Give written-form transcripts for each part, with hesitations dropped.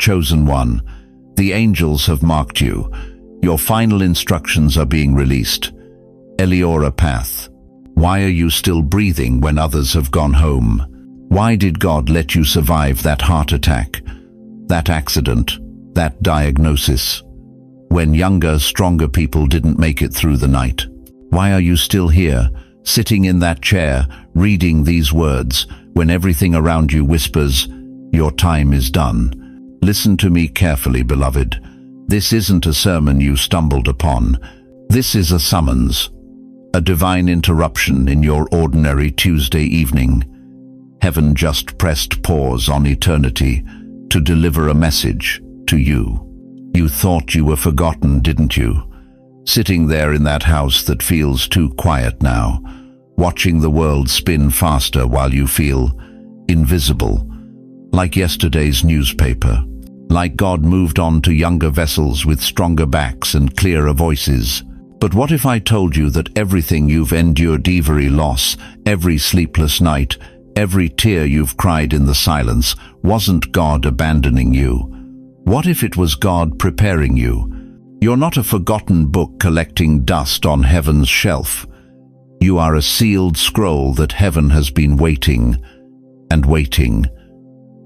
chosen one. The angels have marked you. Your final instructions are being released. ElioraPath. Why are you still breathing when others have gone home? Why did God let you survive that heart attack, that accident, that diagnosis, when younger, stronger people didn't make it through the night? Why are you still here, sitting in that chair, reading these words, when everything around you whispers, your time is done? Listen to me carefully, beloved. This isn't a sermon you stumbled upon. This is a summons, a divine interruption in your ordinary Tuesday evening. Heaven just pressed pause on eternity to deliver a message to you. You thought you were forgotten, didn't you? Sitting there in that house that feels too quiet now, watching the world spin faster while you feel invisible, like yesterday's newspaper. Like God moved on to younger vessels with stronger backs and clearer voices. But what if I told you that everything you've endured, every loss, every sleepless night, every tear you've cried in the silence, wasn't God abandoning you? What if it was God preparing you? You're not a forgotten book collecting dust on heaven's shelf. You are a sealed scroll that heaven has been waiting and waiting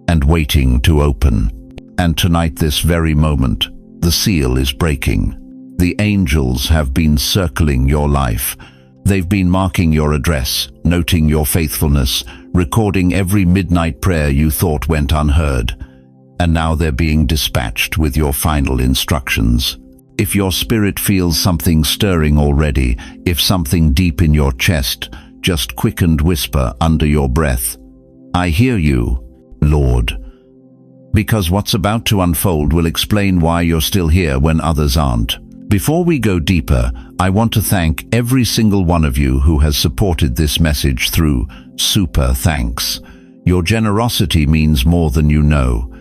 and waiting to open. And tonight, this very moment, the seal is breaking. The angels have been circling your life. They've been marking your address, noting your faithfulness, recording every midnight prayer you thought went unheard. And now they're being dispatched with your final instructions. If your spirit feels something stirring already, if something deep in your chest just quickened, whisper under your breath, I hear you, Lord. Because what's about to unfold will explain why you're still here when others aren't. Before we go deeper, I want to thank every single one of you who has supported this message through super thanks. Your generosity means more than you know.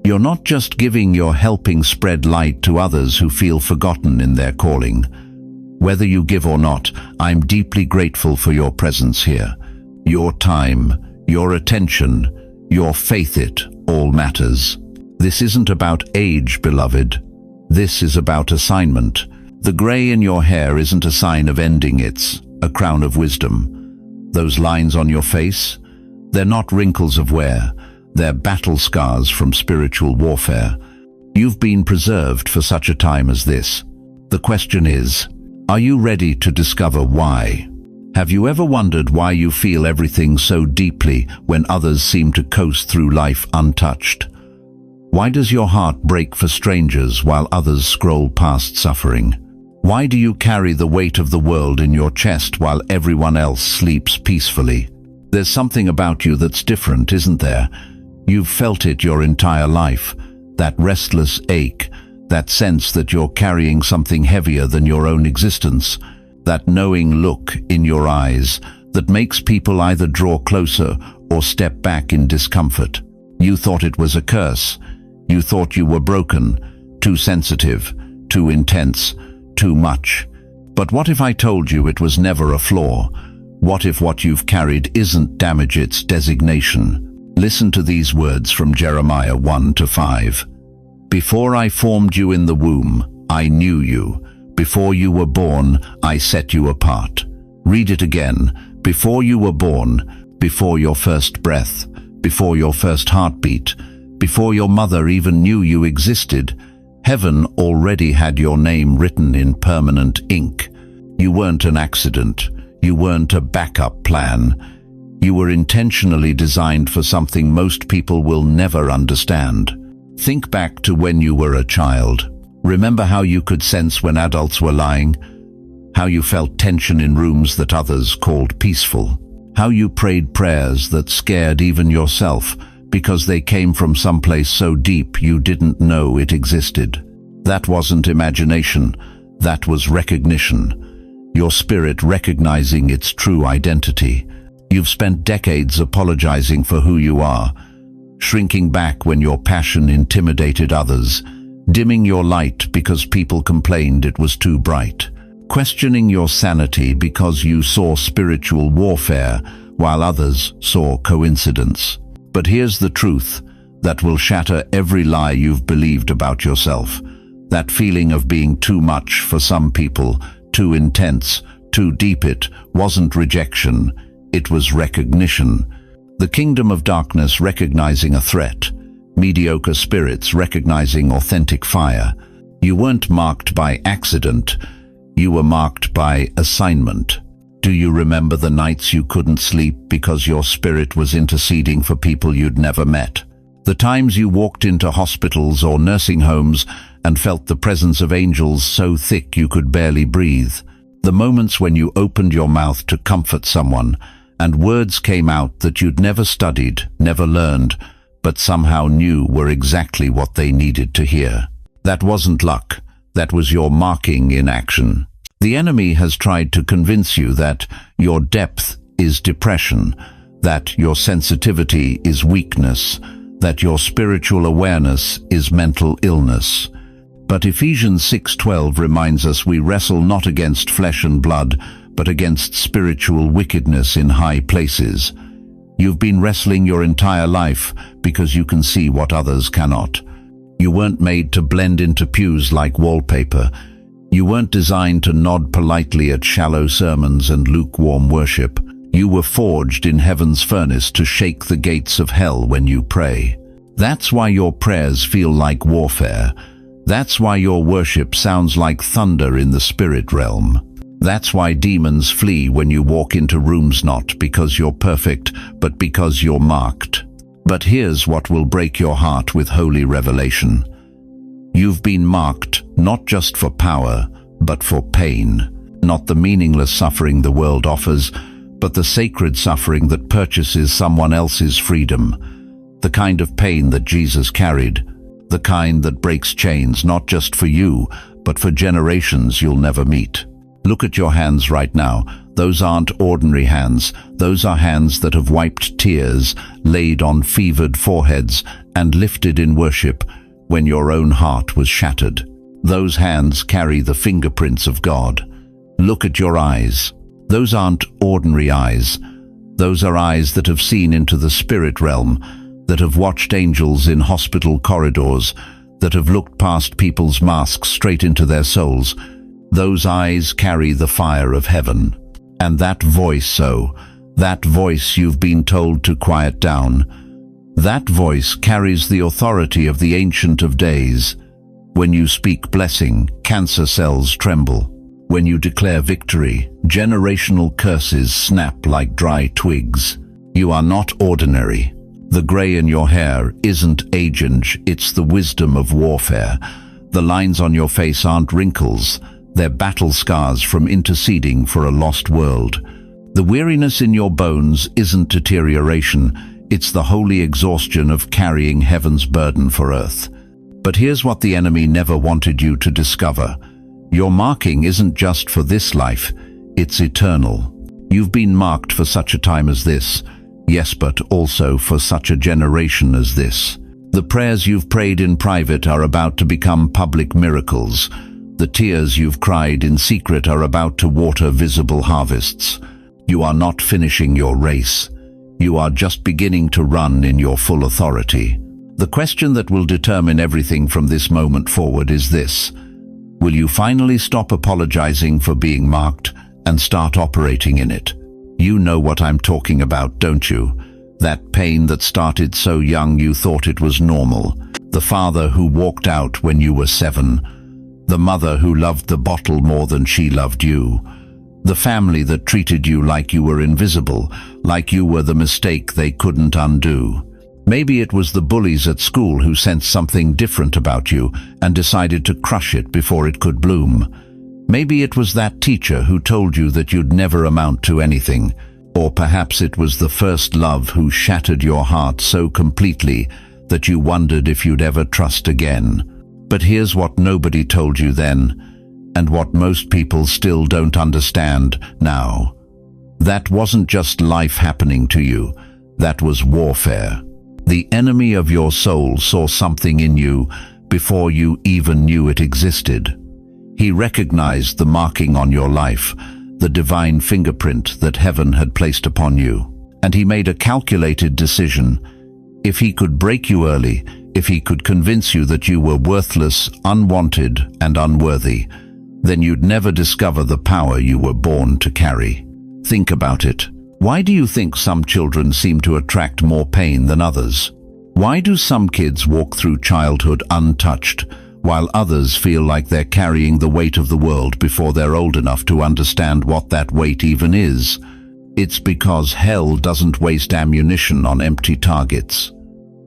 You're not just giving, you're helping spread light to others who feel forgotten in their calling. Whether you give or not, I'm deeply grateful for your presence here. Your time, your attention, your faith, it all matters. This isn't about age, beloved. This is about assignment. The gray in your hair isn't a sign of ending, it's a crown of wisdom. Those lines on your face, they're not wrinkles of wear. They're battle scars from spiritual warfare. You've been preserved for such a time as this. The question is, are you ready to discover why? Have you ever wondered why you feel everything so deeply when others seem to coast through life untouched? Why does your heart break for strangers while others scroll past suffering? Why do you carry the weight of the world in your chest while everyone else sleeps peacefully? There's something about you that's different, isn't there? You've felt it your entire life, that restless ache, that sense that you're carrying something heavier than your own existence, that knowing look in your eyes that makes people either draw closer or step back in discomfort. You thought it was a curse. You thought you were broken, too sensitive, too intense, too much. But what if I told you it was never a flaw? What if what you've carried isn't damage, it's designation? Listen to these words from Jeremiah 1-5. Before I formed you in the womb, I knew you. Before you were born, I set you apart. Read it again. Before you were born, before your first breath, before your first heartbeat, before your mother even knew you existed, heaven already had your name written in permanent ink. You weren't an accident. You weren't a backup plan. You were intentionally designed for something most people will never understand. Think back to when you were a child. Remember how you could sense when adults were lying? How you felt tension in rooms that others called peaceful? How you prayed prayers that scared even yourself because they came from someplace so deep you didn't know it existed? That wasn't imagination, that was recognition. Your spirit recognizing its true identity. You've spent decades apologizing for who you are, shrinking back when your passion intimidated others, dimming your light because people complained it was too bright, questioning your sanity because you saw spiritual warfare while others saw coincidence. But here's the truth. that will shatter every lie you've believed about yourself. That feeling of being too much for some people, too intense, too deep. It wasn't rejection, it was recognition. The kingdom of darkness recognizing a threat, mediocre spirits recognizing authentic fire. You weren't marked by accident, you were marked by assignment. Do you remember the nights you couldn't sleep because your spirit was interceding for people you'd never met? The times you walked into hospitals or nursing homes and felt the presence of angels so thick you could barely breathe. The moments when you opened your mouth to comfort someone and words came out that you'd never studied, never learned, but somehow knew were exactly what they needed to hear. That wasn't luck, that was your marking in action. The enemy has tried to convince you that your depth is depression, that your sensitivity is weakness, that your spiritual awareness is mental illness. But Ephesians 6:12 reminds us we wrestle not against flesh and blood, but against spiritual wickedness in high places. You've been wrestling your entire life because you can see what others cannot. You weren't made to blend into pews like wallpaper. You weren't designed to nod politely at shallow sermons and lukewarm worship. You were forged in heaven's furnace to shake the gates of hell when you pray. That's why your prayers feel like warfare. That's why your worship sounds like thunder in the spirit realm. That's why demons flee when you walk into rooms, not because you're perfect, but because you're marked. But here's what will break your heart with holy revelation. You've been marked not just for power, but for pain. Not the meaningless suffering the world offers, but the sacred suffering that purchases someone else's freedom. The kind of pain that Jesus carried. The kind that breaks chains not just for you, but for generations you'll never meet. Look at your hands right now. Those aren't ordinary hands. Those are hands that have wiped tears, laid on fevered foreheads, and lifted in worship when your own heart was shattered. Those hands carry the fingerprints of God. Look at your eyes. Those aren't ordinary eyes. Those are eyes that have seen into the spirit realm, that have watched angels in hospital corridors, that have looked past people's masks straight into their souls. Those eyes carry the fire of heaven. And that voice, that voice you've been told to quiet down, that voice carries the authority of the Ancient of Days. When you speak blessing, cancer cells tremble. When you declare victory, generational curses snap like dry twigs. You are not ordinary. The gray in your hair isn't age, it's the wisdom of warfare. The lines on your face aren't wrinkles. They're battle scars from interceding for a lost world. The weariness in your bones isn't deterioration, it's the holy exhaustion of carrying heaven's burden for earth. But here's what the enemy never wanted you to discover. Your marking isn't just for this life, it's eternal. You've been marked for such a time as this, yes, but also for such a generation as this. The prayers you've prayed in private are about to become public miracles. The tears you've cried in secret are about to water visible harvests. You are not finishing your race. You are just beginning to run in your full authority. The question that will determine everything from this moment forward is this: will you finally stop apologizing for being marked and start operating in it? You know what I'm talking about, don't you? That pain that started so young you thought it was normal. The father who walked out when you were 7. The mother who loved the bottle more than she loved you. The family that treated you like you were invisible, like you were the mistake they couldn't undo. Maybe it was the bullies at school who sensed something different about you and decided to crush it before it could bloom. Maybe it was that teacher who told you that you'd never amount to anything. Or perhaps it was the first love who shattered your heart so completely that you wondered if you'd ever trust again. But here's what nobody told you then, and what most people still don't understand now. That wasn't just life happening to you, that was warfare. The enemy of your soul saw something in you before you even knew it existed. He recognized the marking on your life, the divine fingerprint that heaven had placed upon you, and he made a calculated decision. If he could break you early, if he could convince you that you were worthless, unwanted, and unworthy, then you'd never discover the power you were born to carry. Think about it. Why do you think some children seem to attract more pain than others? Why do some kids walk through childhood untouched, while others feel like they're carrying the weight of the world before they're old enough to understand what that weight even is? It's because hell doesn't waste ammunition on empty targets.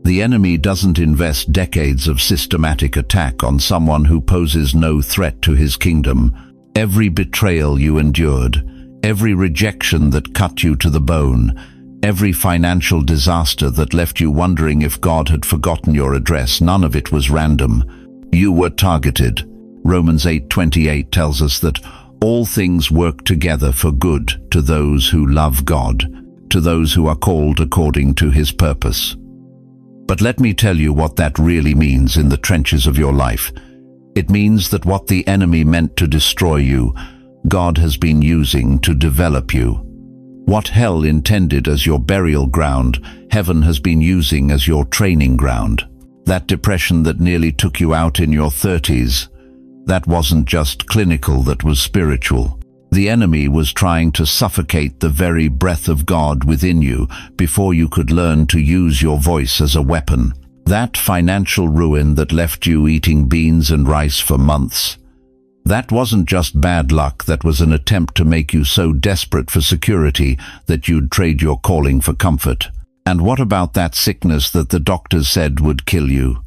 The enemy doesn't invest decades of systematic attack on someone who poses no threat to his kingdom. Every betrayal you endured, every rejection that cut you to the bone, every financial disaster that left you wondering if God had forgotten your address, none of it was random. You were targeted. Romans 8:28 tells us that all things work together for good to those who love God, to those who are called according to his purpose. But let me tell you what that really means in the trenches of your life. It means that what the enemy meant to destroy you, God has been using to develop you. What hell intended as your burial ground, heaven has been using as your training ground. That depression that nearly took you out in your 30s, that wasn't just clinical, that was spiritual. The enemy was trying to suffocate the very breath of God within you before you could learn to use your voice as a weapon. That financial ruin that left you eating beans and rice for months, that wasn't just bad luck, that was an attempt to make you so desperate for security that you'd trade your calling for comfort. And what about that sickness that the doctors said would kill you?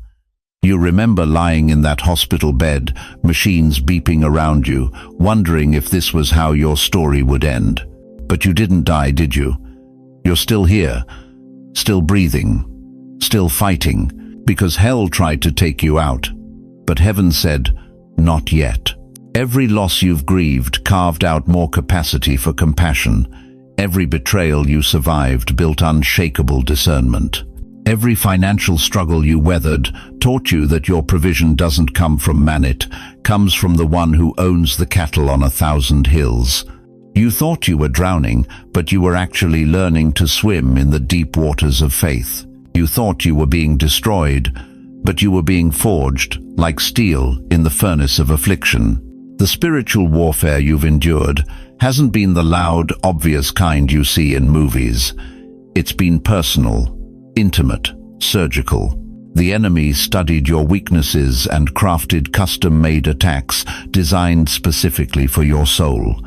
You remember lying in that hospital bed, machines beeping around you, wondering if this was how your story would end. But you didn't die, did you? You're still here, still breathing, still fighting, because hell tried to take you out. But heaven said, not yet. Every loss you've grieved carved out more capacity for compassion. Every betrayal you survived built unshakable discernment. Every financial struggle you weathered taught you that your provision doesn't come from man, it comes from the one who owns the cattle on 1,000 hills. You thought you were drowning, but you were actually learning to swim in the deep waters of faith. You thought you were being destroyed, but you were being forged, like steel, in the furnace of affliction. The spiritual warfare you've endured hasn't been the loud, obvious kind you see in movies. It's been personal, intimate, surgical. The enemy studied your weaknesses and crafted custom-made attacks designed specifically for your soul.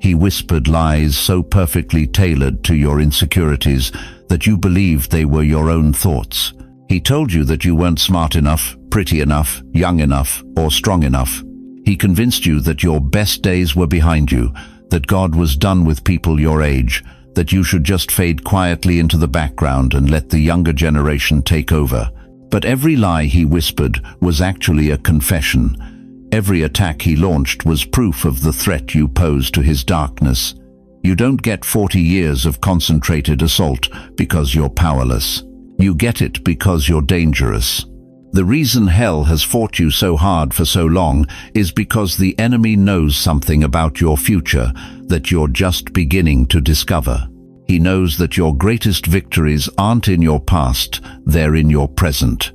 He whispered lies so perfectly tailored to your insecurities that you believed they were your own thoughts. He told you that you weren't smart enough, pretty enough, young enough, or strong enough. He convinced you that your best days were behind you, that God was done with people your age, that you should just fade quietly into the background and let the younger generation take over. But every lie he whispered was actually a confession. Every attack he launched was proof of the threat you posed to his darkness. You don't get 40 years of concentrated assault because you're powerless. You get it because you're dangerous. The reason hell has fought you so hard for so long is because the enemy knows something about your future that you're just beginning to discover. He knows that your greatest victories aren't in your past, they're in your present.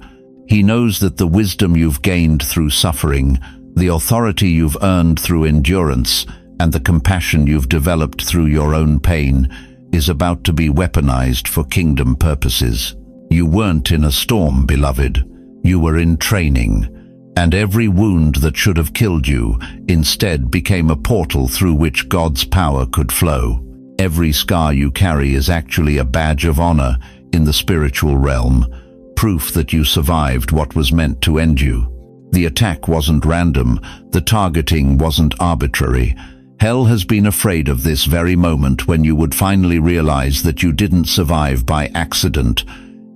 He knows that the wisdom you've gained through suffering, the authority you've earned through endurance, and the compassion you've developed through your own pain is about to be weaponized for kingdom purposes. You weren't in a storm, beloved. You were in training, and every wound that should have killed you instead became a portal through which God's power could flow. Every scar you carry is actually a badge of honor in the spiritual realm, proof that you survived what was meant to end you. The attack wasn't random, the targeting wasn't arbitrary. Hell has been afraid of this very moment when you would finally realize that you didn't survive by accident.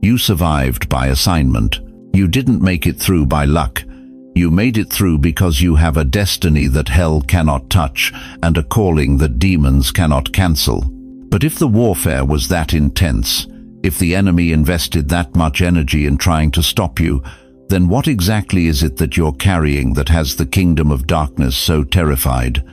You survived by assignment. You didn't make it through by luck. You made it through because you have a destiny that hell cannot touch and a calling that demons cannot cancel. But if the warfare was that intense, if the enemy invested that much energy in trying to stop you, then what exactly is it that you're carrying that has the kingdom of darkness so terrified?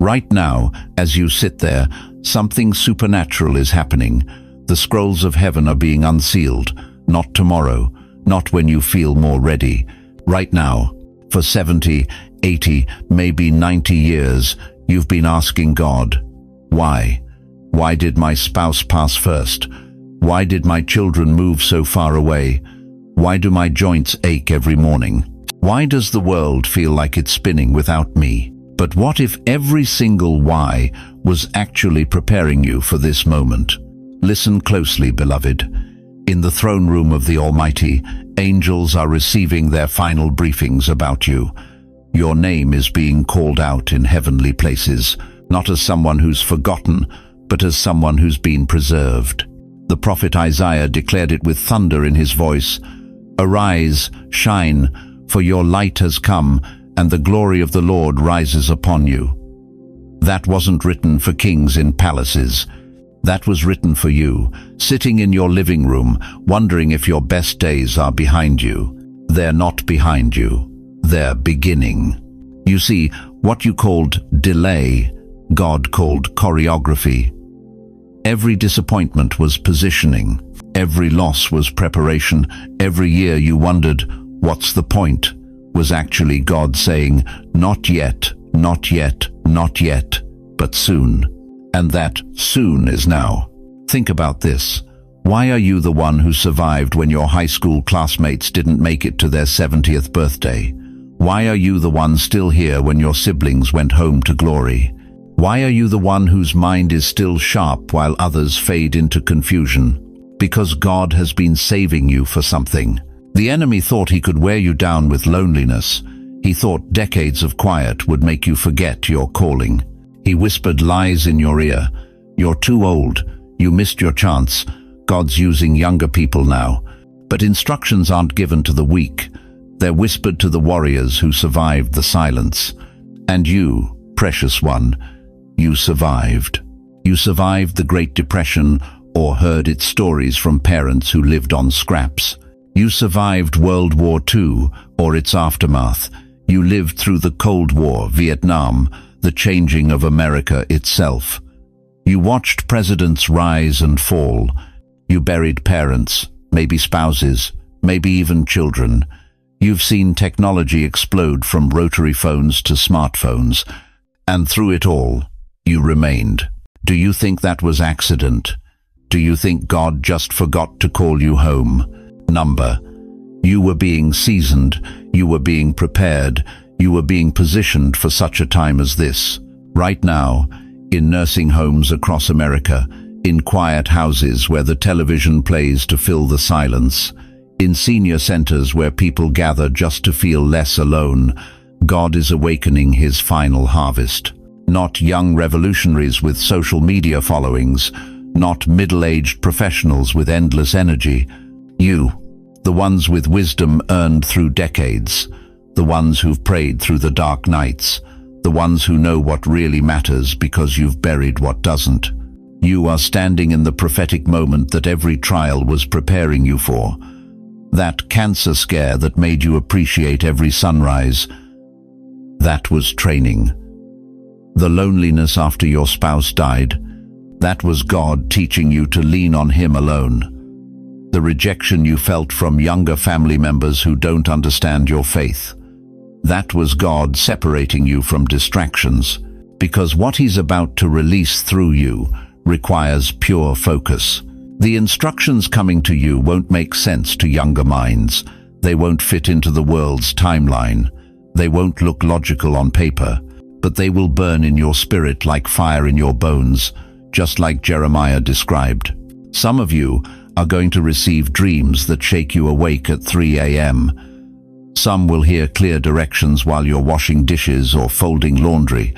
Right now, as you sit there, something supernatural is happening. The scrolls of heaven are being unsealed. not tomorrow, not when you feel more ready. Right now, for 70, 80, maybe 90 years, you've been asking God, why? Why did my spouse pass first? Why did my children move so far away? Why do my joints ache every morning? Why does the world feel like it's spinning without me? But what if every single why was actually preparing you for this moment? Listen closely, beloved. In the throne room of the Almighty, angels are receiving their final briefings about you. Your name is being called out in heavenly places, not as someone who's forgotten, but as someone who's been preserved. The prophet Isaiah declared it with thunder in his voice, "Arise, shine, for your light has come, and the glory of the Lord rises upon you." That wasn't written for kings in palaces. That was written for you, sitting in your living room, wondering if your best days are behind you. They're not behind you. They're beginning. You see, what you called delay, God called choreography. Every disappointment was positioning. Every loss was preparation. Every year you wondered, what's the point? Was actually God saying, not yet, not yet, not yet, but soon. And that soon is now. Think about this. Why are you the one who survived when your high school classmates didn't make it to their 70th birthday? Why are you the one still here when your siblings went home to glory? Why are you the one whose mind is still sharp while others fade into confusion? Because God has been saving you for something. The enemy thought he could wear you down with loneliness. He thought decades of quiet would make you forget your calling. He whispered lies in your ear. You're too old. You missed your chance. God's using younger people now. But instructions aren't given to the weak. They're whispered to the warriors who survived the silence. And you, precious one, you survived. You survived the Great Depression or heard its stories from parents who lived on scraps. You survived World War II or its aftermath. You lived through the Cold War, Vietnam, the changing of America itself. You watched presidents rise and fall. You buried parents, maybe spouses, maybe even children. You've seen technology explode from rotary phones to smartphones. And through it all, you remained. Do you think that was accident? Do you think God just forgot to call you home? You were being seasoned, you were being prepared, you were being positioned for such a time as this. Right now, in nursing homes across America, in quiet houses where the television plays to fill the silence, in senior centers where people gather just to feel less alone, God is awakening his final harvest. Not young revolutionaries with social media followings, not middle-aged professionals with endless energy. You, the ones with wisdom earned through decades, the ones who've prayed through the dark nights, the ones who know what really matters because you've buried what doesn't. You are standing in the prophetic moment that every trial was preparing you for. That cancer scare that made you appreciate every sunrise, that was training. The loneliness after your spouse died, that was God teaching you to lean on him alone. The rejection you felt from younger family members who don't understand your faith, that was God separating you from distractions, because what he's about to release through you requires pure focus. The instructions coming to you won't make sense to younger minds. They won't fit into the world's timeline. They won't look logical on paper, but they will burn in your spirit like fire in your bones, just like Jeremiah described. Some of you are going to receive dreams that shake you awake at 3 a.m. Some will hear clear directions while you're washing dishes or folding laundry.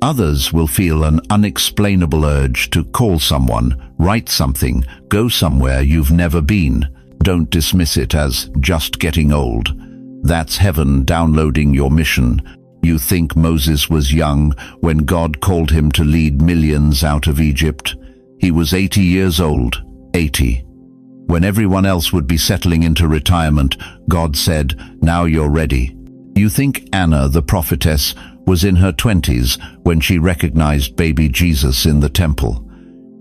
Others will feel an unexplainable urge to call someone, write something, go somewhere you've never been. Don't dismiss it as just getting old. That's heaven downloading your mission. You think Moses was young when God called him to lead millions out of Egypt. He was 80 years old, 80. When everyone else would be settling into retirement, God said, "Now you're ready." You think Anna, the prophetess, was in her 20s when she recognized baby Jesus in the temple.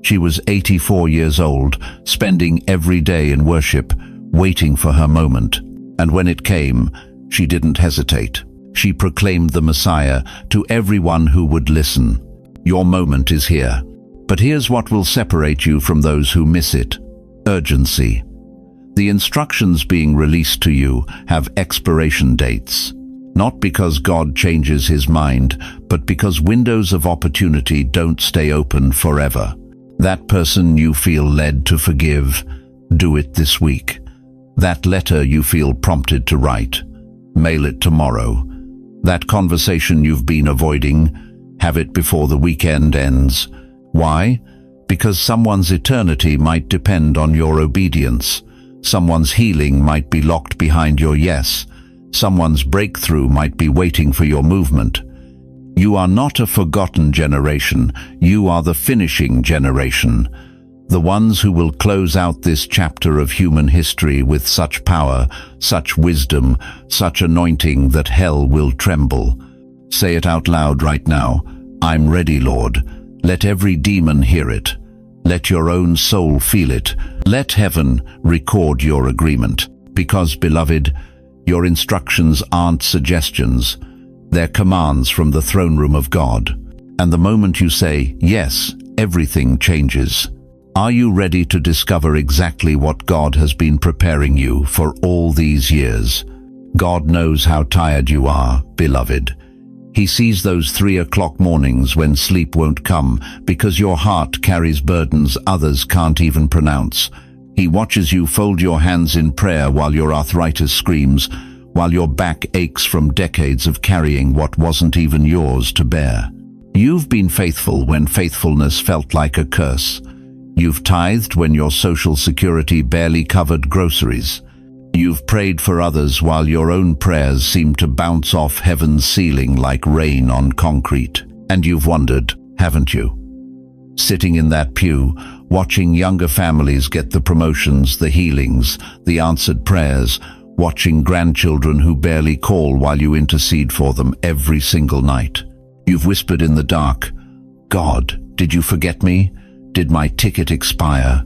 She was 84 years old, spending every day in worship, waiting for her moment. And when it came, she didn't hesitate. She proclaimed the Messiah to everyone who would listen. Your moment is here. But here's what will separate you from those who miss it: urgency. The instructions being released to you have expiration dates. Not because God changes his mind, but because windows of opportunity don't stay open forever. That person you feel led to forgive, do it this week. That letter you feel prompted to write, mail it tomorrow. That conversation you've been avoiding, have it before the weekend ends. Why? Because someone's eternity might depend on your obedience. Someone's healing might be locked behind your yes. Someone's breakthrough might be waiting for your movement. You are not a forgotten generation. You are the finishing generation. The ones who will close out this chapter of human history with such power, such wisdom, such anointing that hell will tremble. Say it out loud right now. I'm ready, Lord. Let every demon hear it. Let your own soul feel it. Let heaven record your agreement. Because, beloved, your instructions aren't suggestions. They're commands from the throne room of God. And the moment you say, yes, everything changes. Are you ready to discover exactly what God has been preparing you for all these years? God knows how tired you are, beloved. He sees those 3 o'clock mornings when sleep won't come because your heart carries burdens others can't even pronounce. He watches you fold your hands in prayer while your arthritis screams, while your back aches from decades of carrying what wasn't even yours to bear. You've been faithful when faithfulness felt like a curse. You've tithed when your social security barely covered groceries. You've prayed for others while your own prayers seemed to bounce off heaven's ceiling like rain on concrete. And you've wondered, haven't you? Sitting in that pew, watching younger families get the promotions, the healings, the answered prayers, watching grandchildren who barely call while you intercede for them every single night. You've whispered in the dark, God, did you forget me? Did my ticket expire?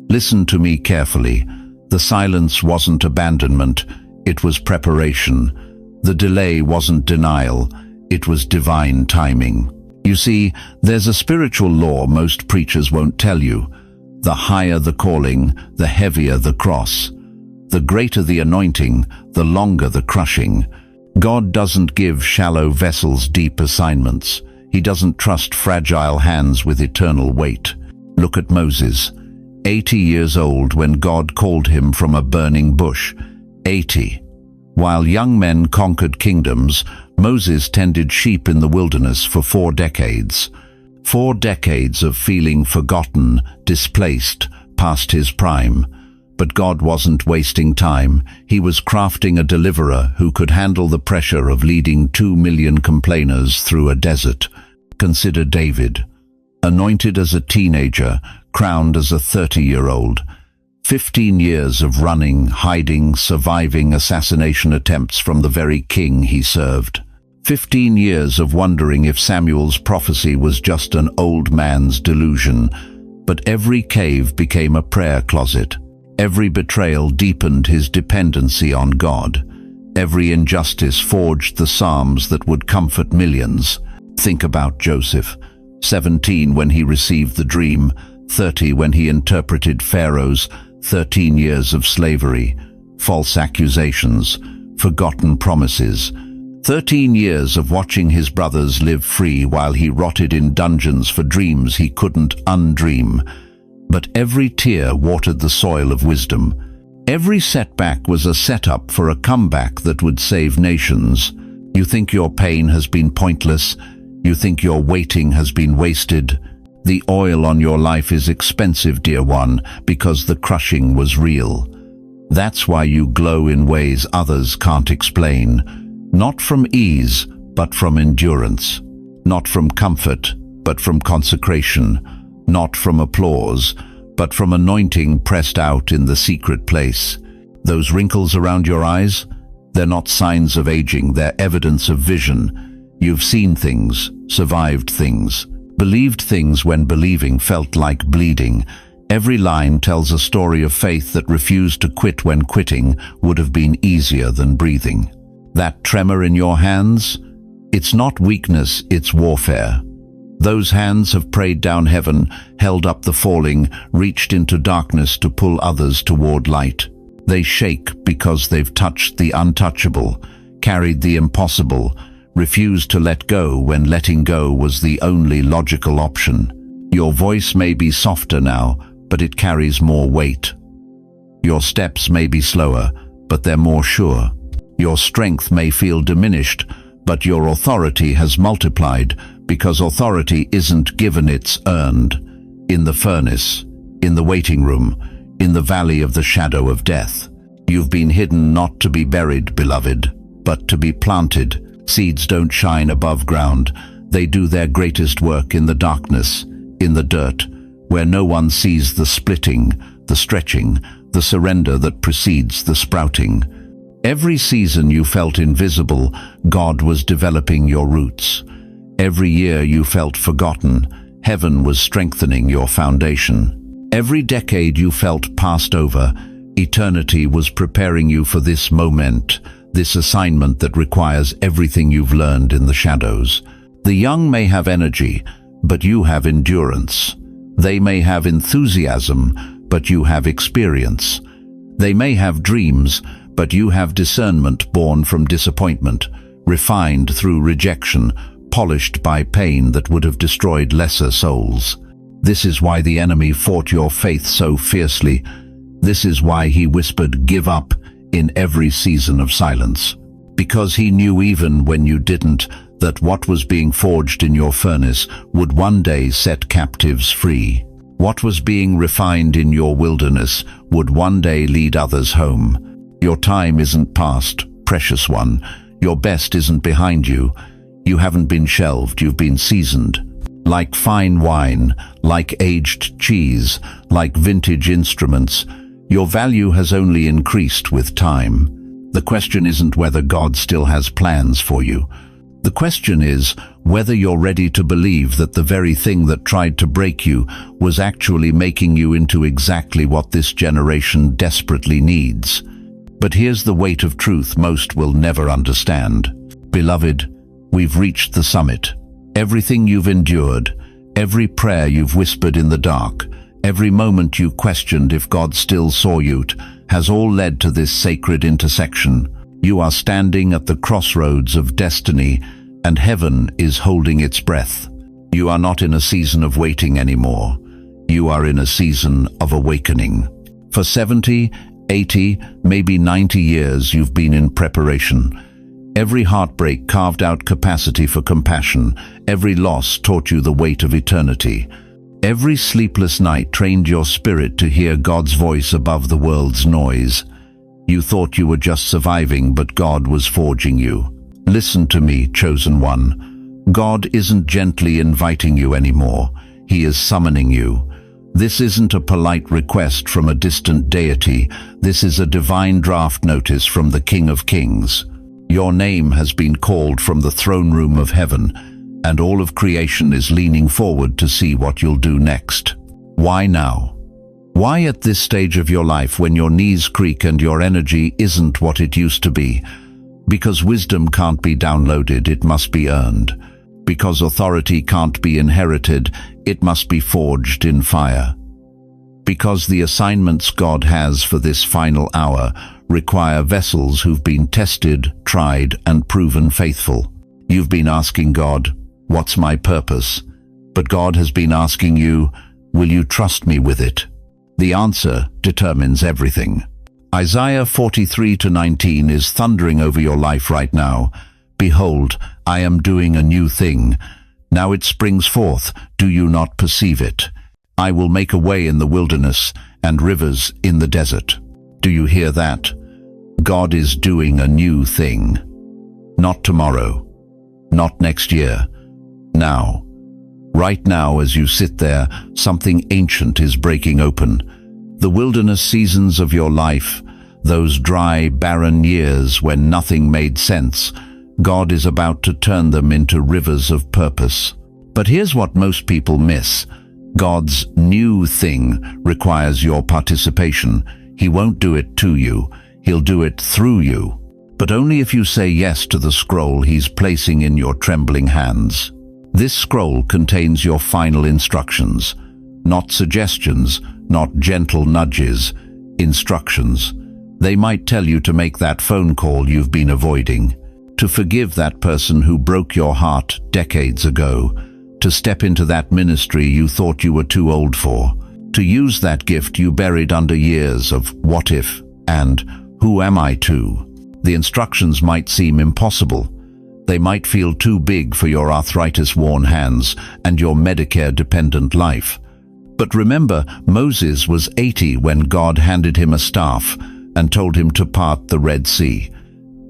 Listen to me carefully. The silence wasn't abandonment, it was preparation. The delay wasn't denial, it was divine timing. You see, there's a spiritual law most preachers won't tell you. The higher the calling, the heavier the cross. The greater the anointing, the longer the crushing. God doesn't give shallow vessels deep assignments. He doesn't trust fragile hands with eternal weight. Look at Moses. 80 years old when God called him from a burning bush. 80. While young men conquered kingdoms, Moses tended sheep in the wilderness for 4 decades. 4 decades of feeling forgotten, displaced, past his prime. But God wasn't wasting time. He was crafting a deliverer who could handle the pressure of leading 2 million complainers through a desert. Consider David. Anointed as a teenager, crowned as a 30-year-old. 15 years of running, hiding, surviving assassination attempts from the very king he served. 15 years of wondering if Samuel's prophecy was just an old man's delusion. But every cave became a prayer closet. Every betrayal deepened his dependency on God. Every injustice forged the psalms that would comfort millions. Think about Joseph. 17 when he received the dream, 30 when he interpreted Pharaoh's 13 years of slavery, false accusations, forgotten promises, 13 years of watching his brothers live free while he rotted in dungeons for dreams he couldn't undream. But every tear watered the soil of wisdom. Every setback was a setup for a comeback that would save nations. You think your pain has been pointless? You think your waiting has been wasted? The oil on your life is expensive, dear one, because the crushing was real. That's why you glow in ways others can't explain. Not from ease, but from endurance. Not from comfort, but from consecration. Not from applause, but from anointing pressed out in the secret place. Those wrinkles around your eyes? They're not signs of aging, they're evidence of vision. You've seen things, survived things, believed things when believing felt like bleeding. Every line tells a story of faith that refused to quit when quitting would have been easier than breathing. That tremor in your hands? It's not weakness, it's warfare. Those hands have prayed down heaven, held up the falling, reached into darkness to pull others toward light. They shake because they've touched the untouchable, carried the impossible, refused to let go when letting go was the only logical option. Your voice may be softer now, but it carries more weight. Your steps may be slower, but they're more sure. Your strength may feel diminished, but your authority has multiplied, because authority isn't given, it's earned. In the furnace, in the waiting room, in the valley of the shadow of death. You've been hidden not to be buried, beloved, but to be planted. Seeds don't shine above ground. They do their greatest work in the darkness, in the dirt, where no one sees the splitting, the stretching, the surrender that precedes the sprouting. Every season you felt invisible, God was developing your roots. Every year you felt forgotten, heaven was strengthening your foundation. Every decade you felt passed over, eternity was preparing you for this moment, this assignment that requires everything you've learned in the shadows. The young may have energy, but you have endurance. They may have enthusiasm, but you have experience. They may have dreams, but you have discernment born from disappointment, refined through rejection, polished by pain that would have destroyed lesser souls. This is why the enemy fought your faith so fiercely. This is why he whispered, "Give up," in every season of silence. Because he knew even when you didn't, that what was being forged in your furnace would one day set captives free. What was being refined in your wilderness would one day lead others home. Your time isn't past, precious one. Your best isn't behind you. You haven't been shelved, you've been seasoned. Like fine wine, like aged cheese, like vintage instruments, your value has only increased with time. The question isn't whether God still has plans for you. The question is whether you're ready to believe that the very thing that tried to break you was actually making you into exactly what this generation desperately needs. But here's the weight of truth most will never understand. Beloved, we've reached the summit. Everything you've endured, every prayer you've whispered in the dark, every moment you questioned if God still saw you, has all led to this sacred intersection. You are standing at the crossroads of destiny, and heaven is holding its breath. You are not in a season of waiting anymore. You are in a season of awakening. For 70, 80, maybe 90 years you've been in preparation. Every heartbreak carved out capacity for compassion. Every loss taught you the weight of eternity. Every sleepless night trained your spirit to hear God's voice above the world's noise. You thought you were just surviving, but God was forging you. Listen to me, chosen one. God isn't gently inviting you anymore. He is summoning you. This isn't a polite request from a distant deity. This is a divine draft notice from the King of Kings. Your name has been called from the throne room of heaven, and all of creation is leaning forward to see what you'll do next. Why now? Why at this stage of your life when your knees creak and your energy isn't what it used to be? Because wisdom can't be downloaded, it must be earned. Because authority can't be inherited, it must be forged in fire. Because the assignments God has for this final hour require vessels who've been tested, tried, and proven faithful. You've been asking God, "What's my purpose?" But God has been asking you, "Will you trust me with it?" The answer determines everything. Isaiah 43:19 is thundering over your life right now. Behold, I am doing a new thing. Now it springs forth. Do you not perceive it? I will make a way in the wilderness and rivers in the desert. Do you hear that? God is doing a new thing. Not tomorrow. Not next year. Now. Right now, as you sit there, something ancient is breaking open. The wilderness seasons of your life, those dry, barren years when nothing made sense, God is about to turn them into rivers of purpose. But here's what most people miss. God's new thing requires your participation. He won't do it to you, He'll do it through you. But only if you say yes to the scroll He's placing in your trembling hands. This scroll contains your final instructions, not suggestions, not gentle nudges, instructions. They might tell you to make that phone call you've been avoiding, to forgive that person who broke your heart decades ago, to step into that ministry you thought you were too old for, to use that gift you buried under years of what if and who am I to. The instructions might seem impossible. They might feel too big for your arthritis-worn hands and your Medicare-dependent life. But remember, Moses was 80 when God handed him a staff and told him to part the Red Sea.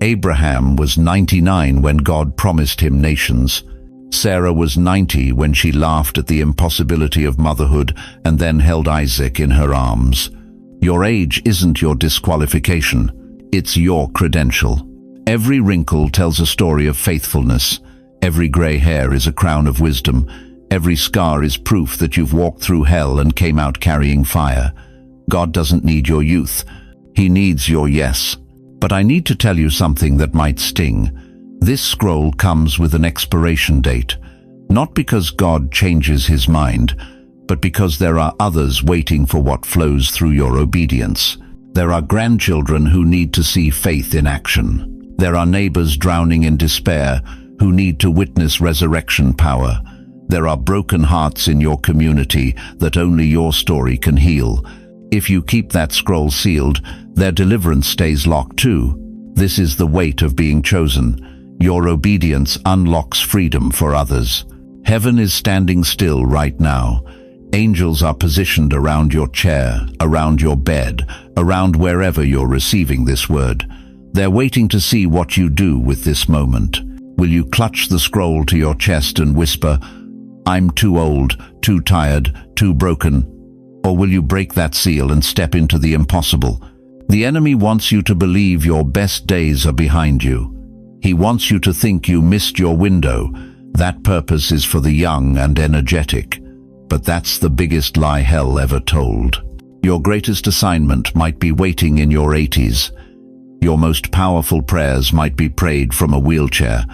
Abraham was 99 when God promised him nations. Sarah was 90 when she laughed at the impossibility of motherhood and then held Isaac in her arms. Your age isn't your disqualification, it's your credential. Every wrinkle tells a story of faithfulness. Every gray hair is a crown of wisdom. Every scar is proof that you've walked through hell and came out carrying fire. God doesn't need your youth. He needs your yes. But I need to tell you something that might sting. This scroll comes with an expiration date, not because God changes His mind, but because there are others waiting for what flows through your obedience. There are grandchildren who need to see faith in action. There are neighbors drowning in despair who need to witness resurrection power. There are broken hearts in your community that only your story can heal. If you keep that scroll sealed, their deliverance stays locked too. This is the weight of being chosen. Your obedience unlocks freedom for others. Heaven is standing still right now. Angels are positioned around your chair, around your bed, around wherever you're receiving this word. They're waiting to see what you do with this moment. Will you clutch the scroll to your chest and whisper, "I'm too old, too tired, too broken"? Or will you break that seal and step into the impossible? The enemy wants you to believe your best days are behind you. He wants you to think you missed your window. That purpose is for the young and energetic. But that's the biggest lie hell ever told. Your greatest assignment might be waiting in your 80s. Your most powerful prayers might be prayed from a wheelchair.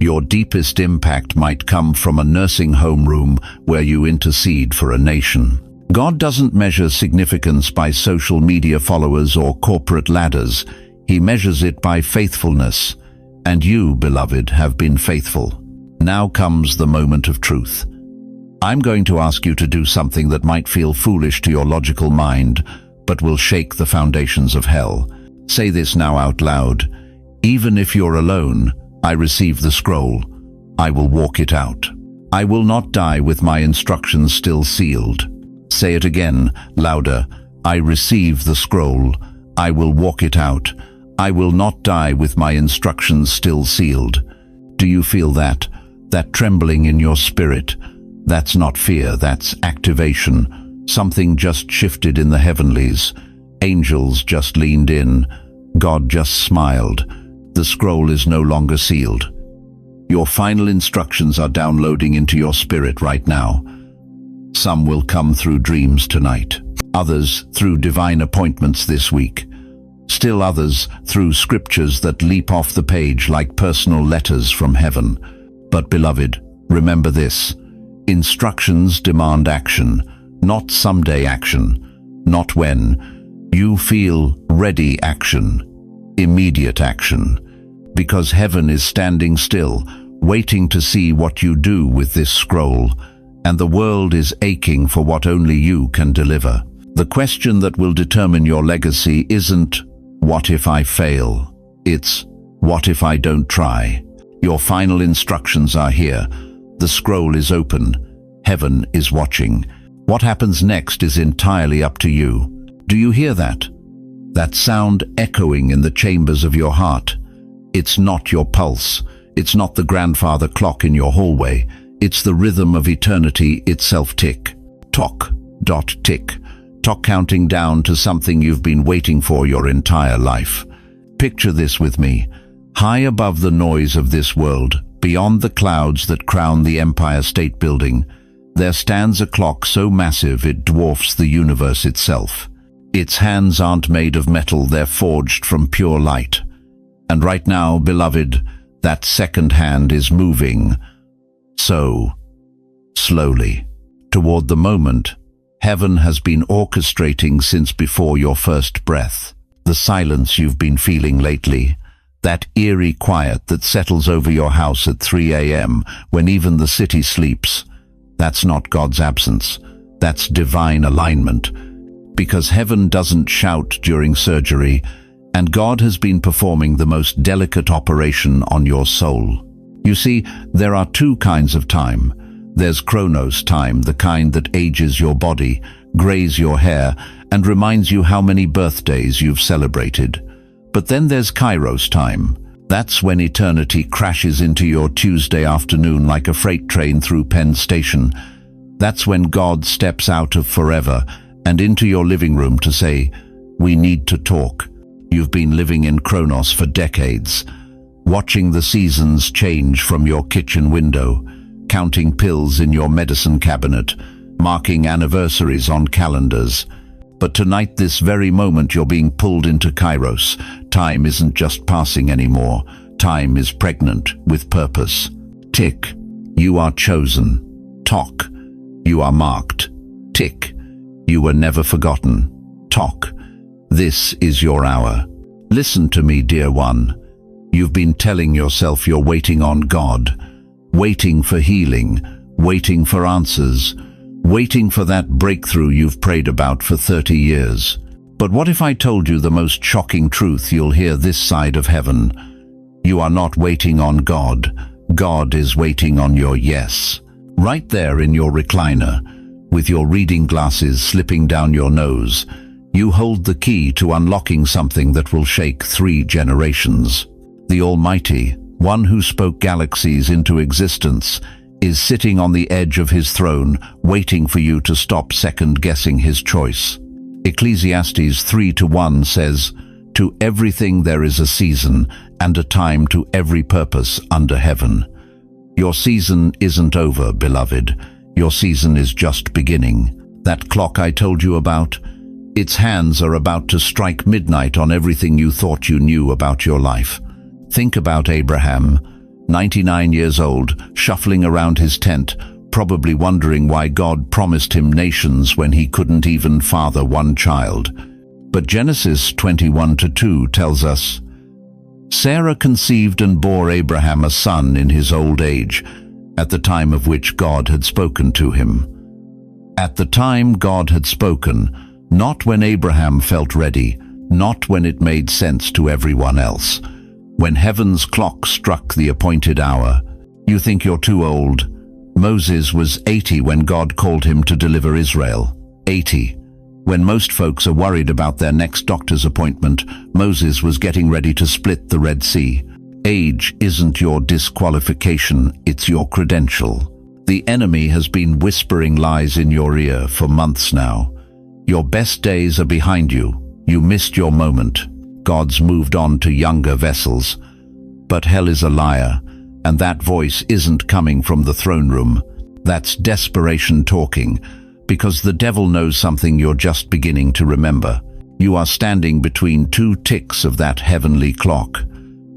Your deepest impact might come from a nursing home room where you intercede for a nation. God doesn't measure significance by social media followers or corporate ladders. He measures it by faithfulness. And you, beloved, have been faithful. Now comes the moment of truth. I'm going to ask you to do something that might feel foolish to your logical mind, but will shake the foundations of hell. Say this now out loud. Even if you're alone, I receive the scroll. I will walk it out. I will not die with my instructions still sealed. Say it again, louder. I receive the scroll. I will walk it out. I will not die with my instructions still sealed. Do you feel that? That trembling in your spirit? That's not fear, that's activation. Something just shifted in the heavenlies. Angels just leaned in. God just smiled. The scroll is no longer sealed. Your final instructions are downloading into your spirit right now. Some will come through dreams tonight. Others through divine appointments this week. Still others through scriptures that leap off the page like personal letters from heaven. But beloved, remember this. Instructions demand action, not someday action, not when you feel ready action, immediate action. Because heaven is standing still, waiting to see what you do with this scroll, and the world is aching for what only you can deliver. The question that will determine your legacy isn't, what if I fail? It's, what if I don't try? Your final instructions are here. The scroll is open. Heaven is watching. What happens next is entirely up to you. Do you hear that? That sound echoing in the chambers of your heart. It's not your pulse. It's not the grandfather clock in your hallway. It's the rhythm of eternity itself. Tick, tock, dot, tick. Tock counting down to something you've been waiting for your entire life. Picture this with me. High above the noise of this world, beyond the clouds that crown the Empire State Building, there stands a clock so massive it dwarfs the universe itself. Its hands aren't made of metal, they're forged from pure light. And right now, beloved, that second hand is moving, so slowly, toward the moment heaven has been orchestrating since before your first breath. The silence you've been feeling lately, that eerie quiet that settles over your house at 3 a.m. when even the city sleeps, that's not God's absence, that's divine alignment. Because heaven doesn't shout during surgery, and God has been performing the most delicate operation on your soul. You see, there are two kinds of time. There's Chronos time, the kind that ages your body, grays your hair, and reminds you how many birthdays you've celebrated. But then there's Kairos time. That's when eternity crashes into your Tuesday afternoon like a freight train through Penn Station. That's when God steps out of forever and into your living room to say, "We need to talk." You've been living in Chronos for decades, watching the seasons change from your kitchen window, counting pills in your medicine cabinet, marking anniversaries on calendars. But tonight, this very moment, you're being pulled into Kairos. Time isn't just passing anymore. Time is pregnant with purpose. Tick. You are chosen. Tock. You are marked. Tick. You were never forgotten. Tock. This is your hour. Listen to me, dear one. You've been telling yourself you're waiting on God, waiting for healing, waiting for answers, waiting for that breakthrough you've prayed about for 30 years. But what if I told you the most shocking truth you'll hear this side of heaven? You are not waiting on God. God is waiting on your yes. Right there in your recliner, with your reading glasses slipping down your nose, you hold the key to unlocking something that will shake 3 generations. The Almighty, one who spoke galaxies into existence, is sitting on the edge of his throne, waiting for you to stop second-guessing his choice. Ecclesiastes 3:1 says, "To everything there is a season, and a time to every purpose under heaven." Your season isn't over, beloved. Your season is just beginning. That clock I told you about, its hands are about to strike midnight on everything you thought you knew about your life. Think about Abraham, 99 years old, shuffling around his tent, probably wondering why God promised him nations when he couldn't even father one child. But Genesis 21:2 tells us, Sarah conceived and bore Abraham a son in his old age, at the time of which God had spoken to him. At the time God had spoken, not when Abraham felt ready, not when it made sense to everyone else. When heaven's clock struck the appointed hour. You think you're too old. Moses was 80 when God called him to deliver Israel. 80. When most folks are worried about their next doctor's appointment, Moses was getting ready to split the Red Sea. Age isn't your disqualification, it's your credential. The enemy has been whispering lies in your ear for months now. Your best days are behind you. You missed your moment. God's moved on to younger vessels. But hell is a liar, and that voice isn't coming from the throne room. That's desperation talking, because the devil knows something you're just beginning to remember. You are standing between 2 ticks of that heavenly clock.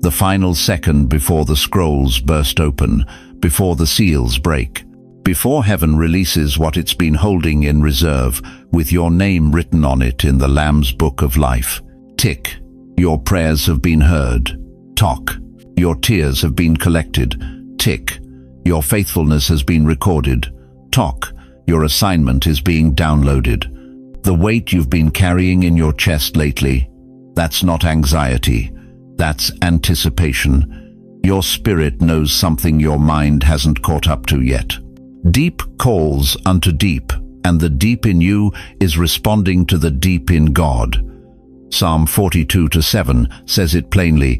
The final second before the scrolls burst open, before the seals break, before heaven releases what it's been holding in reserve, with your name written on it in the Lamb's Book of Life. Tick. Your prayers have been heard. Tock. Your tears have been collected. Tick. Your faithfulness has been recorded. Tock. Your assignment is being downloaded. The weight you've been carrying in your chest lately, that's not anxiety. That's anticipation. Your spirit knows something your mind hasn't caught up to yet. Deep calls unto deep, and the deep in you is responding to the deep in God. Psalm 42:7 says it plainly,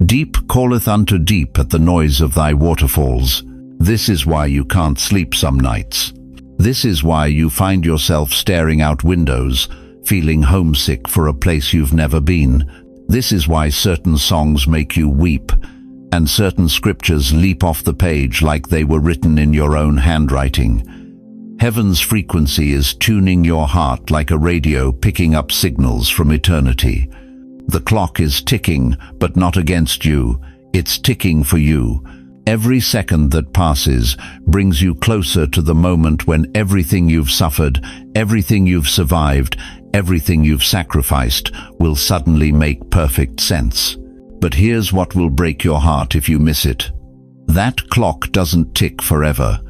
"Deep calleth unto deep at the noise of thy waterfalls." This is why you can't sleep some nights. This is why you find yourself staring out windows, feeling homesick for a place you've never been. This is why certain songs make you weep, and certain scriptures leap off the page like they were written in your own handwriting. Heaven's frequency is tuning your heart like a radio picking up signals from eternity. The clock is ticking, but not against you. It's ticking for you. Every second that passes brings you closer to the moment when everything you've suffered, everything you've survived, everything you've sacrificed will suddenly make perfect sense. But here's what will break your heart if you miss it. That clock doesn't tick forever.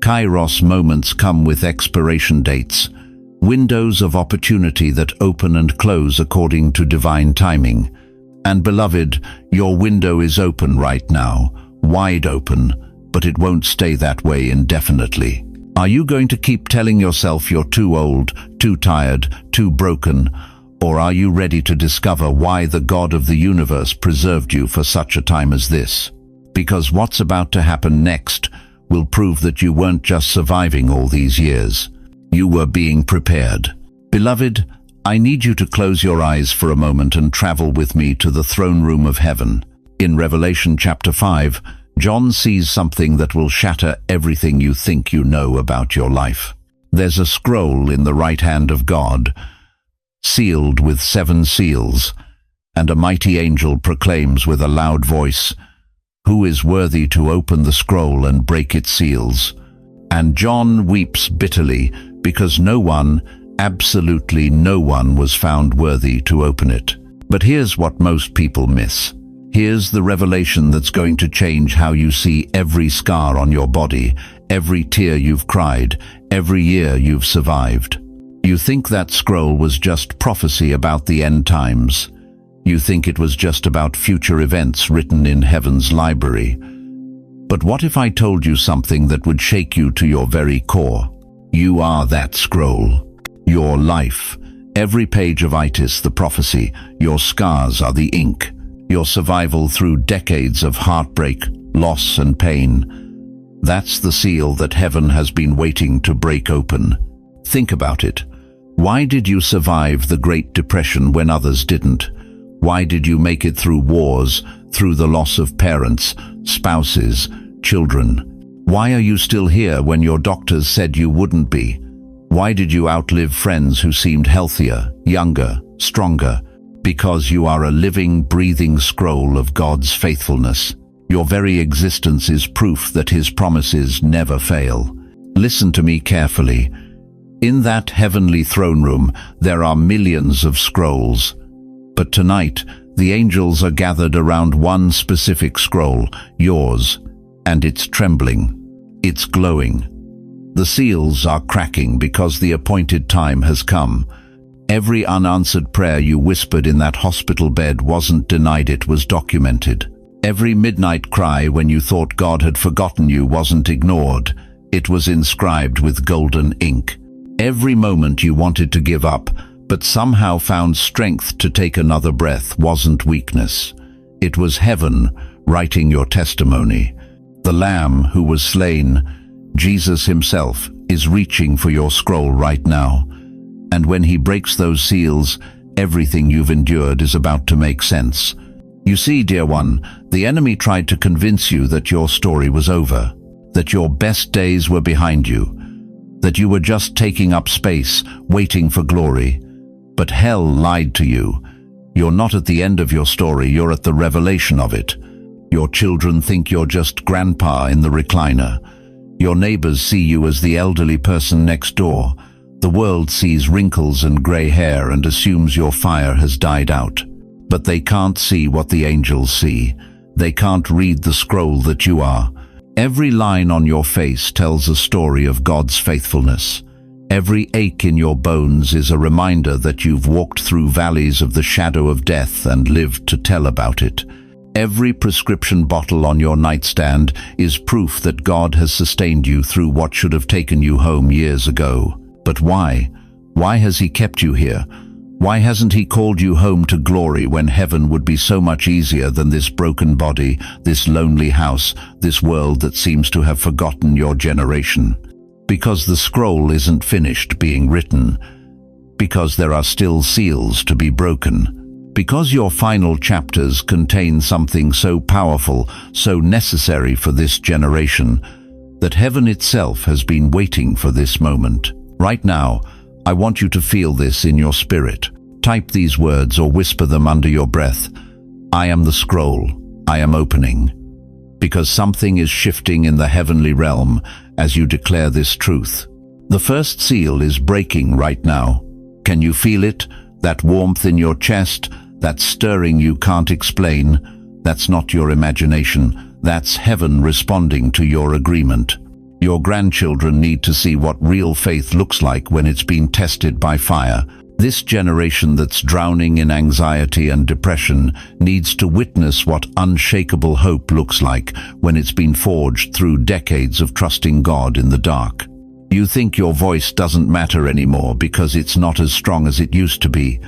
Kairos moments come with expiration dates, windows of opportunity that open and close according to divine timing. And beloved, your window is open right now, wide open, but it won't stay that way indefinitely. Are you going to keep telling yourself you're too old, too tired, too broken, or are you ready to discover why the God of the universe preserved you for such a time as this? Because what's about to happen next will prove that you weren't just surviving all these years. You were being prepared. Beloved, I need you to close your eyes for a moment and travel with me to the throne room of heaven. In Revelation chapter 5, John sees something that will shatter everything you think you know about your life. There's a scroll in the right hand of God, sealed with 7 seals, and a mighty angel proclaims with a loud voice, "Who is worthy to open the scroll and break its seals?" And John weeps bitterly because no one, absolutely no one, was found worthy to open it. But here's what most people miss. Here's the revelation that's going to change how you see every scar on your body, every tear you've cried, every year you've survived. You think that scroll was just prophecy about the end times. You think it was just about future events written in heaven's library. But what if I told you something that would shake you to your very core? You are that scroll. Your life, every page of itis, the prophecy, your scars are the ink. Your survival through decades of heartbreak, loss and pain. That's the seal that heaven has been waiting to break open. Think about it. Why did you survive the Great Depression when others didn't? Why did you make it through wars, through the loss of parents, spouses, children? Why are you still here when your doctors said you wouldn't be? Why did you outlive friends who seemed healthier, younger, stronger? Because you are a living, breathing scroll of God's faithfulness. Your very existence is proof that His promises never fail. Listen to me carefully. In that heavenly throne room, there are millions of scrolls. But tonight, the angels are gathered around one specific scroll, yours, and it's trembling. It's glowing. The seals are cracking because the appointed time has come. Every unanswered prayer you whispered in that hospital bed wasn't denied, it was documented. Every midnight cry when you thought God had forgotten you wasn't ignored. It was inscribed with golden ink. Every moment you wanted to give up, but somehow found strength to take another breath, wasn't weakness. It was heaven writing your testimony. The Lamb who was slain, Jesus Himself, is reaching for your scroll right now. And when He breaks those seals, everything you've endured is about to make sense. You see, dear one, the enemy tried to convince you that your story was over, that your best days were behind you, that you were just taking up space, waiting for glory. But hell lied to you. You're not at the end of your story, you're at the revelation of it. Your children think you're just grandpa in the recliner. Your neighbors see you as the elderly person next door. The world sees wrinkles and gray hair and assumes your fire has died out. But they can't see what the angels see. They can't read the scroll that you are. Every line on your face tells a story of God's faithfulness. Every ache in your bones is a reminder that you've walked through valleys of the shadow of death and lived to tell about it. Every prescription bottle on your nightstand is proof that God has sustained you through what should have taken you home years ago. But why? Why has He kept you here? Why hasn't He called you home to glory when heaven would be so much easier than this broken body, this lonely house, this world that seems to have forgotten your generation? Because the scroll isn't finished being written. Because there are still seals to be broken. Because your final chapters contain something so powerful, so necessary for this generation, that heaven itself has been waiting for this moment. Right now, I want you to feel this in your spirit. Type these words or whisper them under your breath. I am the scroll. I am opening. Because something is shifting in the heavenly realm as you declare this truth. The first seal is breaking right now. Can you feel it? That warmth in your chest, that stirring you can't explain. That's not your imagination. That's heaven responding to your agreement. Your grandchildren need to see what real faith looks like when it's been tested by fire. This generation that's drowning in anxiety and depression needs to witness what unshakable hope looks like when it's been forged through decades of trusting God in the dark. You think your voice doesn't matter anymore because it's not as strong as it used to be,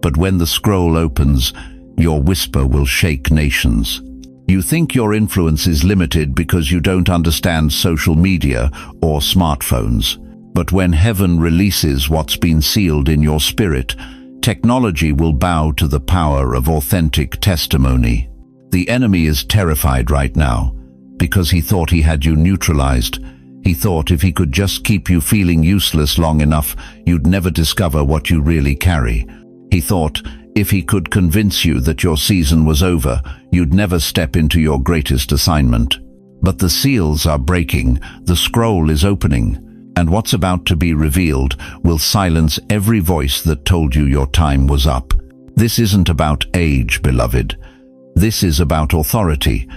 but when the scroll opens, your whisper will shake nations. You think your influence is limited because you don't understand social media or smartphones. But when heaven releases what's been sealed in your spirit, technology will bow to the power of authentic testimony. The enemy is terrified right now because he thought he had you neutralized. He thought if he could just keep you feeling useless long enough, you'd never discover what you really carry. He thought if he could convince you that your season was over, you'd never step into your greatest assignment. But the seals are breaking, the scroll is opening, and what's about to be revealed will silence every voice that told you your time was up. This isn't about age, beloved. This is about authority.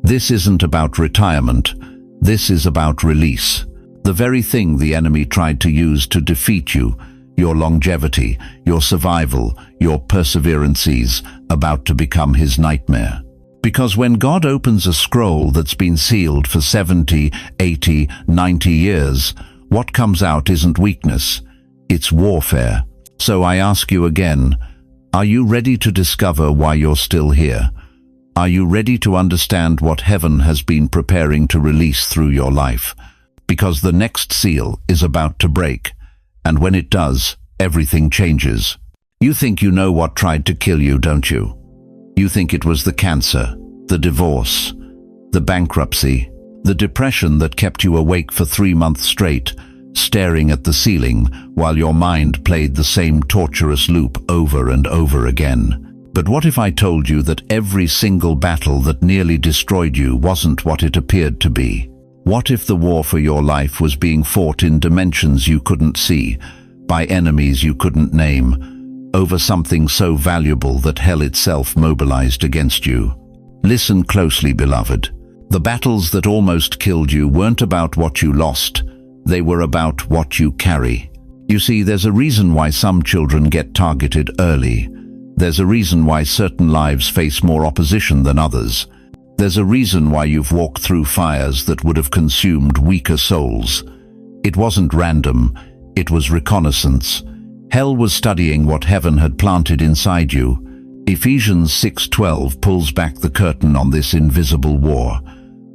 This isn't about retirement. This is about release. The very thing the enemy tried to use to defeat you, your longevity, your survival, your perseverance, is about to become his nightmare. Because when God opens a scroll that's been sealed for 70, 80, 90 years, what comes out isn't weakness, it's warfare. So I ask you again, are you ready to discover why you're still here? Are you ready to understand what heaven has been preparing to release through your life? Because the next seal is about to break, and when it does, everything changes. You think you know what tried to kill you, don't you? You think it was the cancer, the divorce, the bankruptcy, the depression that kept you awake for 3 months straight, staring at the ceiling while your mind played the same torturous loop over and over again. But what if I told you that every single battle that nearly destroyed you wasn't what it appeared to be? What if the war for your life was being fought in dimensions you couldn't see, by enemies you couldn't name, over something so valuable that hell itself mobilized against you? Listen closely, beloved. The battles that almost killed you weren't about what you lost, they were about what you carry. You see, there's a reason why some children get targeted early. There's a reason why certain lives face more opposition than others. There's a reason why you've walked through fires that would have consumed weaker souls. It wasn't random, it was reconnaissance. Hell was studying what heaven had planted inside you. Ephesians 6:12 pulls back the curtain on this invisible war.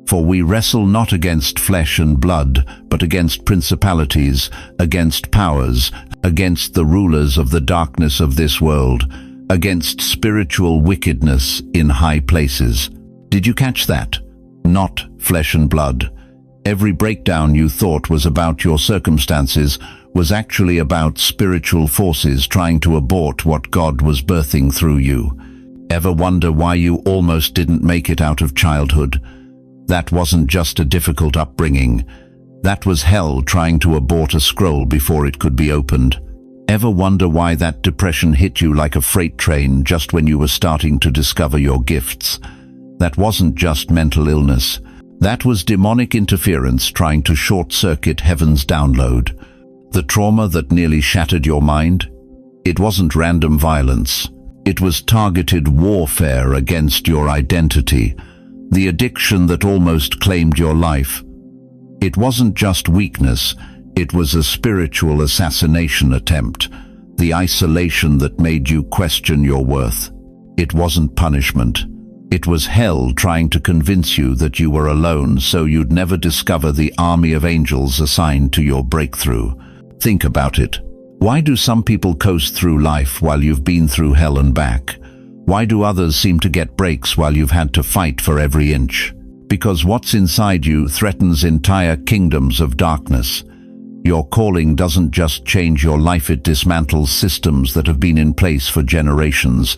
For we wrestle not against flesh and blood, but against principalities, against powers, against the rulers of the darkness of this world, against spiritual wickedness in high places. Did you catch that? Not flesh and blood. Every breakdown you thought was about your circumstances was actually about spiritual forces trying to abort what God was birthing through you. Ever wonder why you almost didn't make it out of childhood? That wasn't just a difficult upbringing. That was hell trying to abort a scroll before it could be opened. Ever wonder why that depression hit you like a freight train just when you were starting to discover your gifts? That wasn't just mental illness. That was demonic interference trying to short-circuit heaven's download. The trauma that nearly shattered your mind? It wasn't random violence. It was targeted warfare against your identity. The addiction that almost claimed your life. It wasn't just weakness. It was a spiritual assassination attempt. The isolation that made you question your worth. It wasn't punishment. It was hell trying to convince you that you were alone so you'd never discover the army of angels assigned to your breakthrough. Think about it. Why do some people coast through life while you've been through hell and back? Why do others seem to get breaks while you've had to fight for every inch? Because what's inside you threatens entire kingdoms of darkness. Your calling doesn't just change your life, it dismantles systems that have been in place for generations.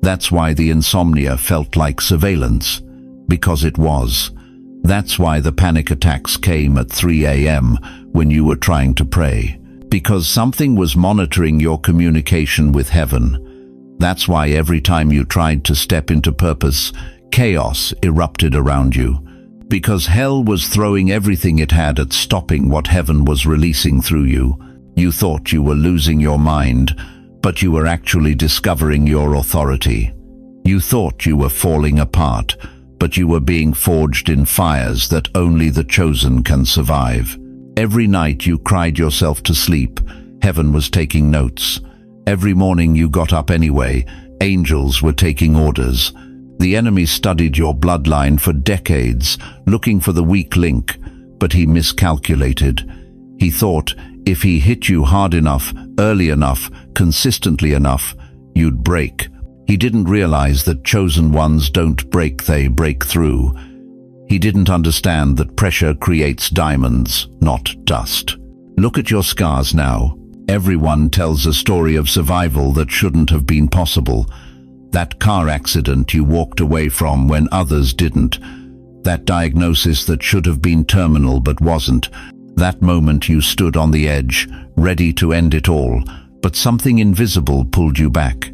That's why the insomnia felt like surveillance. Because it was. That's why the panic attacks came at 3 a.m. when you were trying to pray. Because something was monitoring your communication with heaven. That's why every time you tried to step into purpose, chaos erupted around you. Because hell was throwing everything it had at stopping what heaven was releasing through you. You thought you were losing your mind, but you were actually discovering your authority. You thought you were falling apart, but you were being forged in fires that only the chosen can survive. Every night you cried yourself to sleep, heaven was taking notes. Every morning you got up anyway, angels were taking orders. The enemy studied your bloodline for decades, looking for the weak link, but he miscalculated. He thought if he hit you hard enough, early enough, consistently enough, you'd break. He didn't realize that chosen ones don't break, they break through. He didn't understand that pressure creates diamonds, not dust. Look at your scars now. Everyone tells a story of survival that shouldn't have been possible. That car accident you walked away from when others didn't. That diagnosis that should have been terminal but wasn't. That moment you stood on the edge, ready to end it all, but something invisible pulled you back.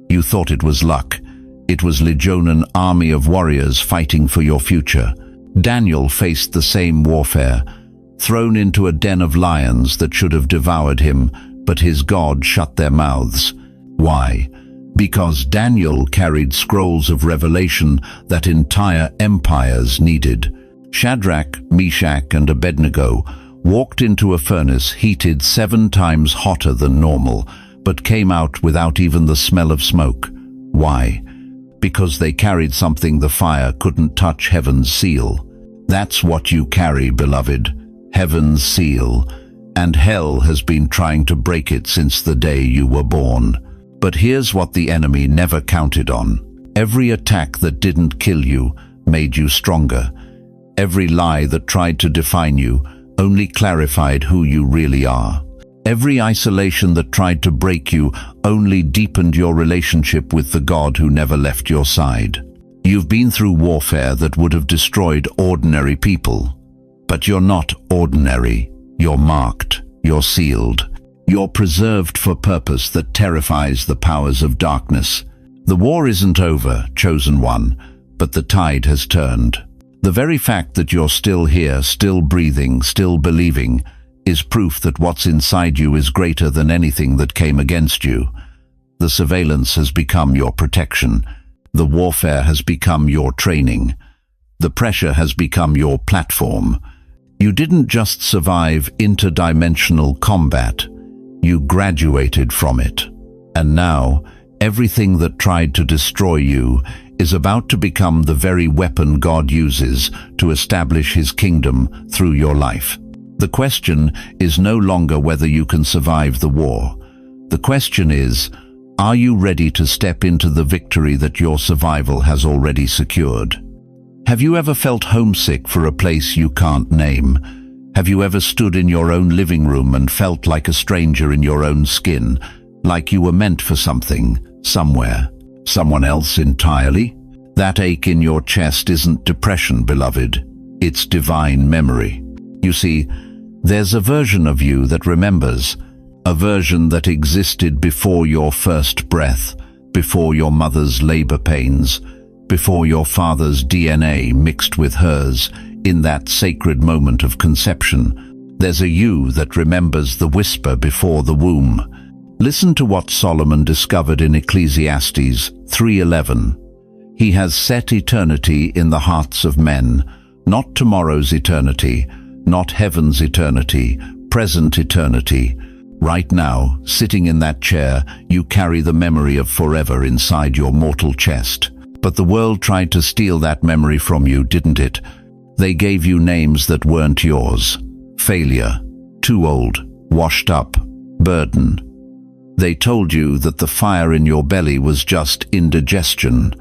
You thought it was luck. It was Legionan army of warriors fighting for your future. Daniel faced the same warfare, thrown into a den of lions that should have devoured him, but his God shut their mouths. Why? Because Daniel carried scrolls of revelation that entire empires needed. Shadrach, Meshach, and Abednego walked into a furnace heated 7 times hotter than normal, but came out without even the smell of smoke. Why? Because they carried something the fire couldn't touch, heaven's seal. That's what you carry, beloved, heaven's seal, and hell has been trying to break it since the day you were born. But here's what the enemy never counted on. Every attack that didn't kill you made you stronger. Every lie that tried to define you only clarified who you really are. Every isolation that tried to break you only deepened your relationship with the God who never left your side. You've been through warfare that would have destroyed ordinary people. But you're not ordinary. You're marked. You're sealed. You're preserved for purpose that terrifies the powers of darkness. The war isn't over, chosen one, but the tide has turned. The very fact that you're still here, still breathing, still believing, is proof that what's inside you is greater than anything that came against you. The surveillance has become your protection. The warfare has become your training. The pressure has become your platform. You didn't just survive interdimensional combat. You graduated from it. And now, everything that tried to destroy you is about to become the very weapon God uses to establish His kingdom through your life. The question is no longer whether you can survive the war. The question is, are you ready to step into the victory that your survival has already secured? Have you ever felt homesick for a place you can't name? Have you ever stood in your own living room and felt like a stranger in your own skin, like you were meant for something, somewhere, someone else entirely? That ache in your chest isn't depression, beloved. It's divine memory. You see, there's a version of you that remembers, a version that existed before your first breath, before your mother's labor pains, before your father's DNA mixed with hers in that sacred moment of conception. There's a you that remembers the whisper before the womb. Listen to what Solomon discovered in Ecclesiastes 3:11. He has set eternity in the hearts of men, not tomorrow's eternity, not heaven's eternity, present eternity. Right now, sitting in that chair, you carry the memory of forever inside your mortal chest. But the world tried to steal that memory from you, didn't it? They gave you names that weren't yours. Failure, too old, washed up, burden. They told you that the fire in your belly was just indigestion.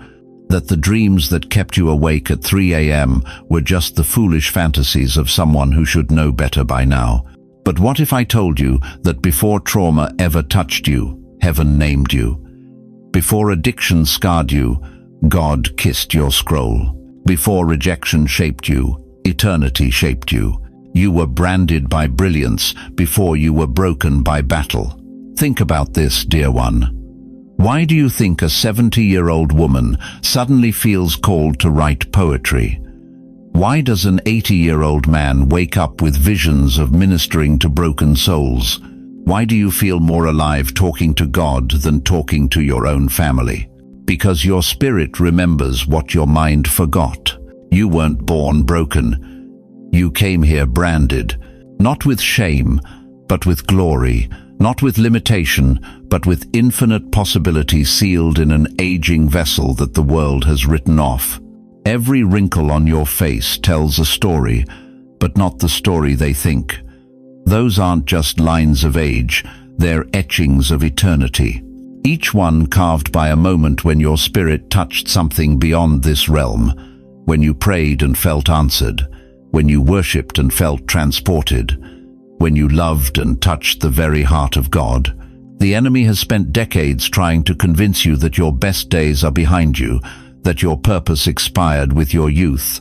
That the dreams that kept you awake at 3 a.m. were just the foolish fantasies of someone who should know better by now. But what if I told you that before trauma ever touched you, heaven named you? Before addiction scarred you, God kissed your scroll. Before rejection shaped you, eternity shaped you. You were branded by brilliance before you were broken by battle. Think about this, dear one. Why do you think a 70-year-old woman suddenly feels called to write poetry? Why does an 80-year-old man wake up with visions of ministering to broken souls? Why do you feel more alive talking to God than talking to your own family? Because your spirit remembers what your mind forgot. You weren't born broken. You came here branded, not with shame, but with glory, not with limitation, but with infinite possibility sealed in an aging vessel that the world has written off. Every wrinkle on your face tells a story, but not the story they think. Those aren't just lines of age, they're etchings of eternity. Each one carved by a moment when your spirit touched something beyond this realm, when you prayed and felt answered, when you worshipped and felt transported, when you loved and touched the very heart of God. The enemy has spent decades trying to convince you that your best days are behind you, that your purpose expired with your youth,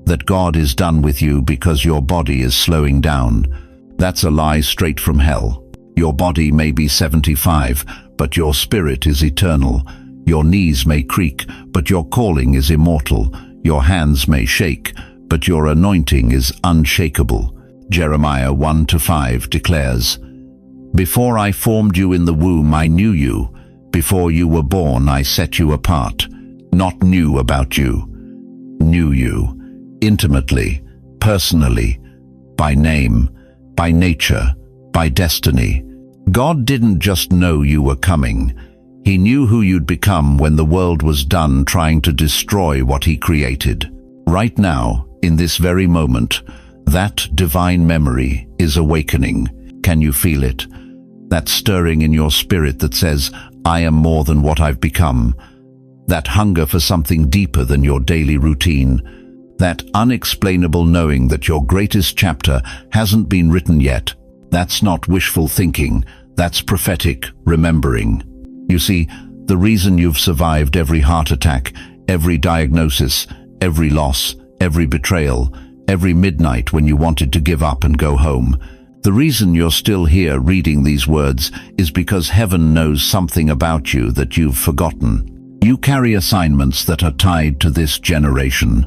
that God is done with you because your body is slowing down. That's a lie straight from hell. Your body may be 75, but your spirit is eternal. Your knees may creak, but your calling is immortal. Your hands may shake, but your anointing is unshakable. Jeremiah 1-5 declares, "Before I formed you in the womb, I knew you. Before you were born, I set you apart." Not knew about you, knew you, intimately, personally, by name, by nature, by destiny. God didn't just know you were coming. He knew who you'd become when the world was done trying to destroy what He created. Right now, in this very moment, that divine memory is awakening. Can you feel it? That stirring in your spirit that says, "I am more than what I've become." That hunger for something deeper than your daily routine. That unexplainable knowing that your greatest chapter hasn't been written yet. That's not wishful thinking, that's prophetic remembering. You see, the reason you've survived every heart attack, every diagnosis, every loss, every betrayal, every midnight when you wanted to give up and go home, the reason you're still here reading these words is because heaven knows something about you that you've forgotten. You carry assignments that are tied to this generation.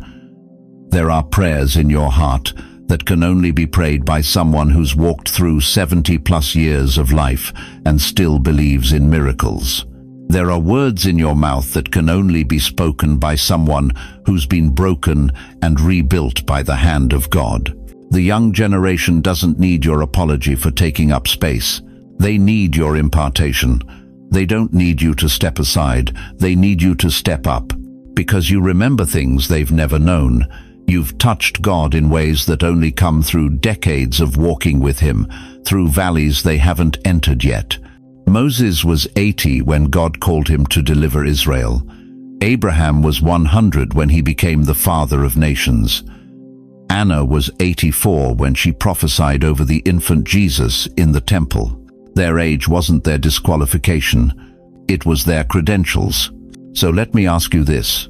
There are prayers in your heart that can only be prayed by someone who's walked through 70+ years of life and still believes in miracles. There are words in your mouth that can only be spoken by someone who's been broken and rebuilt by the hand of God. The young generation doesn't need your apology for taking up space. They need your impartation. They don't need you to step aside, they need you to step up, because you remember things they've never known. You've touched God in ways that only come through decades of walking with Him, through valleys they haven't entered yet. Moses was 80 when God called him to deliver Israel. Abraham was 100 when he became the father of nations. Anna was 84 when she prophesied over the infant Jesus in the temple. Their age wasn't their disqualification, it was their credentials. So let me ask you this.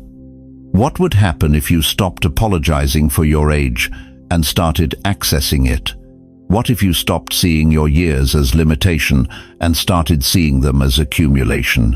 What would happen if you stopped apologizing for your age and started accessing it? What if you stopped seeing your years as limitation and started seeing them as accumulation?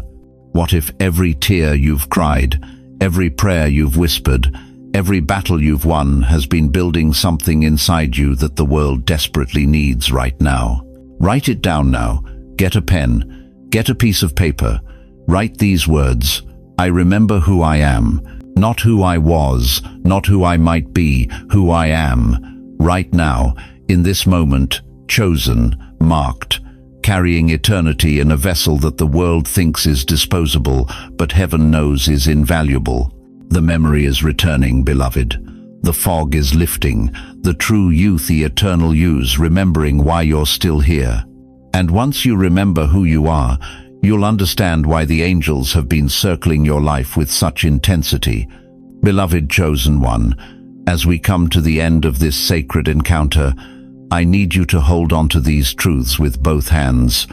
What if every tear you've cried, every prayer you've whispered, every battle you've won has been building something inside you that the world desperately needs right now? Write it down now. Get a pen. Get a piece of paper. Write these words. I remember who I am. Not who I was, not who I might be, who I am. Right now, in this moment, chosen, marked, carrying eternity in a vessel that the world thinks is disposable, but heaven knows is invaluable. The memory is returning, beloved. The fog is lifting, the true youth, the eternal yous, remembering why you're still here. And once you remember who you are, you'll understand why the angels have been circling your life with such intensity. Beloved chosen one, as we come to the end of this sacred encounter, I need you to hold on to these truths with both hands.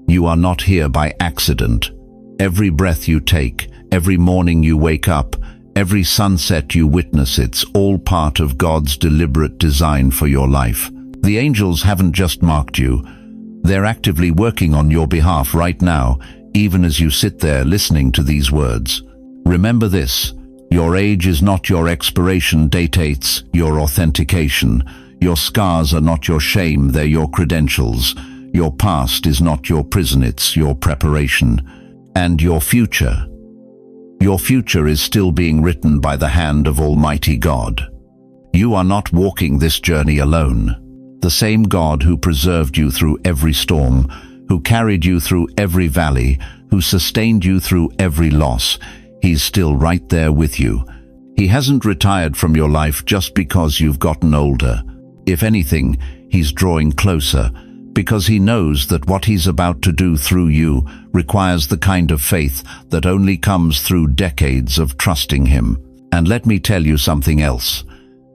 You are not here by accident. Every breath you take, every morning you wake up, every sunset you witness, it's all part of God's deliberate design for your life. The angels haven't just marked you. They're actively working on your behalf right now, even as you sit there listening to these words. Remember this: your age is not your expiration date, it's your authentication. Your scars are not your shame, they're your credentials. Your past is not your prison, it's your preparation. And your future is still being written by the hand of Almighty God. You are not walking this journey alone. The same God who preserved you through every storm, who carried you through every valley, who sustained you through every loss, He's still right there with you. He hasn't retired from your life just because you've gotten older. If anything, He's drawing closer, because He knows that what He's about to do through you requires the kind of faith that only comes through decades of trusting Him. And let me tell you something else.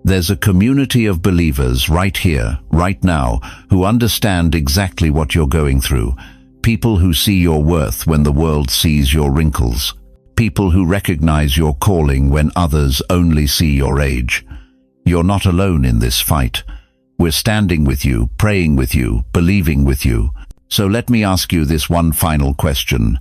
There's a community of believers right here, right now, who understand exactly what you're going through. People who see your worth when the world sees your wrinkles. People who recognize your calling when others only see your age. You're not alone in this fight. We're standing with you, praying with you, believing with you. So let me ask you this one final question.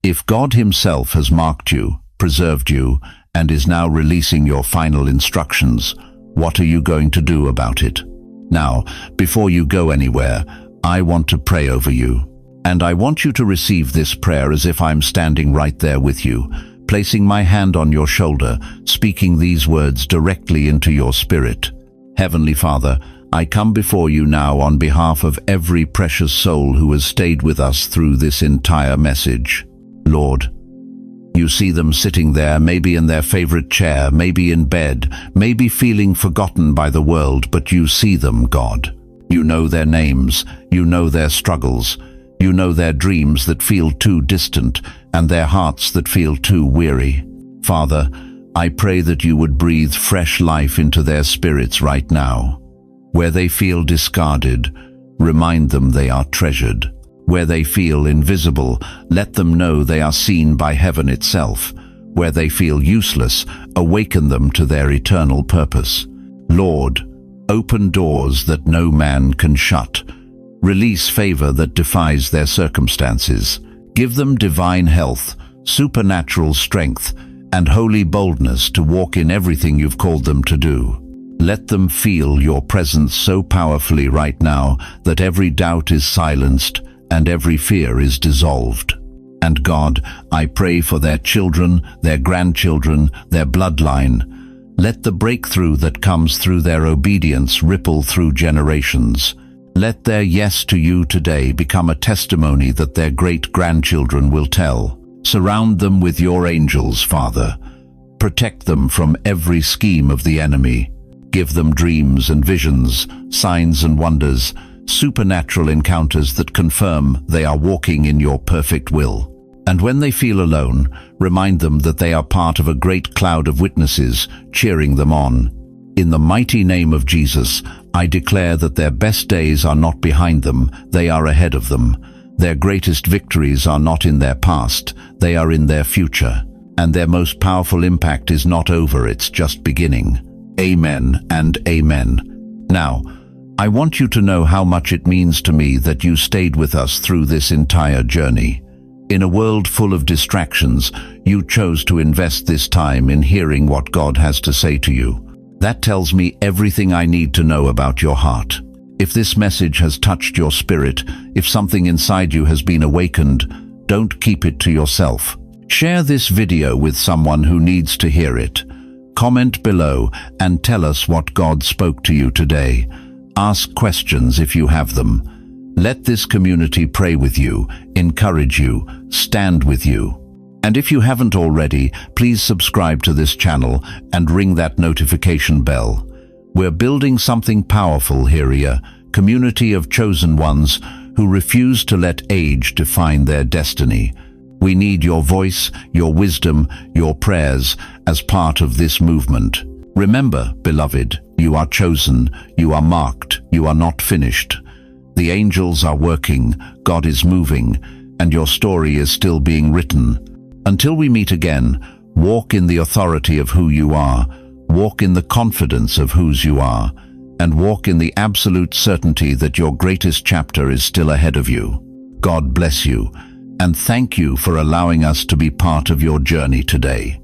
If God Himself has marked you, preserved you, and is now releasing your final instructions, what are you going to do about it? Now, before you go anywhere, I want to pray over you. And I want you to receive this prayer as if I'm standing right there with you, placing my hand on your shoulder, speaking these words directly into your spirit. Heavenly Father, I come before you now on behalf of every precious soul who has stayed with us through this entire message. Lord, you see them sitting there, maybe in their favorite chair, maybe in bed, maybe feeling forgotten by the world, but you see them, God. You know their names, you know their struggles, you know their dreams that feel too distant and their hearts that feel too weary. Father, I pray that you would breathe fresh life into their spirits right now. Where they feel discarded, remind them they are treasured. Where they feel invisible, let them know they are seen by heaven itself. Where they feel useless, awaken them to their eternal purpose. Lord, open doors that no man can shut. Release favor that defies their circumstances. Give them divine health, supernatural strength, and holy boldness to walk in everything you've called them to do. Let them feel your presence so powerfully right now that every doubt is silenced and every fear is dissolved. And God, I pray for their children, their grandchildren, their bloodline. Let the breakthrough that comes through their obedience ripple through generations. Let their yes to you today become a testimony that their great-grandchildren will tell. Surround them with your angels, Father. Protect them from every scheme of the enemy. Give them dreams and visions, signs and wonders, supernatural encounters that confirm they are walking in your perfect will. And when they feel alone, remind them that they are part of a great cloud of witnesses cheering them on. In the mighty name of Jesus, I declare that their best days are not behind them, they are ahead of them. Their greatest victories are not in their past, they are in their future. And their most powerful impact is not over, it's just beginning. Amen and amen. Now, I want you to know how much it means to me that you stayed with us through this entire journey. In a world full of distractions, you chose to invest this time in hearing what God has to say to you. That tells me everything I need to know about your heart. If this message has touched your spirit, if something inside you has been awakened, don't keep it to yourself. Share this video with someone who needs to hear it. Comment below and tell us what God spoke to you today. Ask questions if you have them. Let this community pray with you, encourage you, stand with you. And if you haven't already, please subscribe to this channel and ring that notification bell. We're building something powerful here, a community of chosen ones who refuse to let age define their destiny. We need your voice, your wisdom, your prayers as part of this movement. Remember, beloved, you are chosen, you are marked, you are not finished. The angels are working, God is moving, and your story is still being written. Until we meet again, walk in the authority of who you are, walk in the confidence of whose you are, and walk in the absolute certainty that your greatest chapter is still ahead of you. God bless you, and thank you for allowing us to be part of your journey today.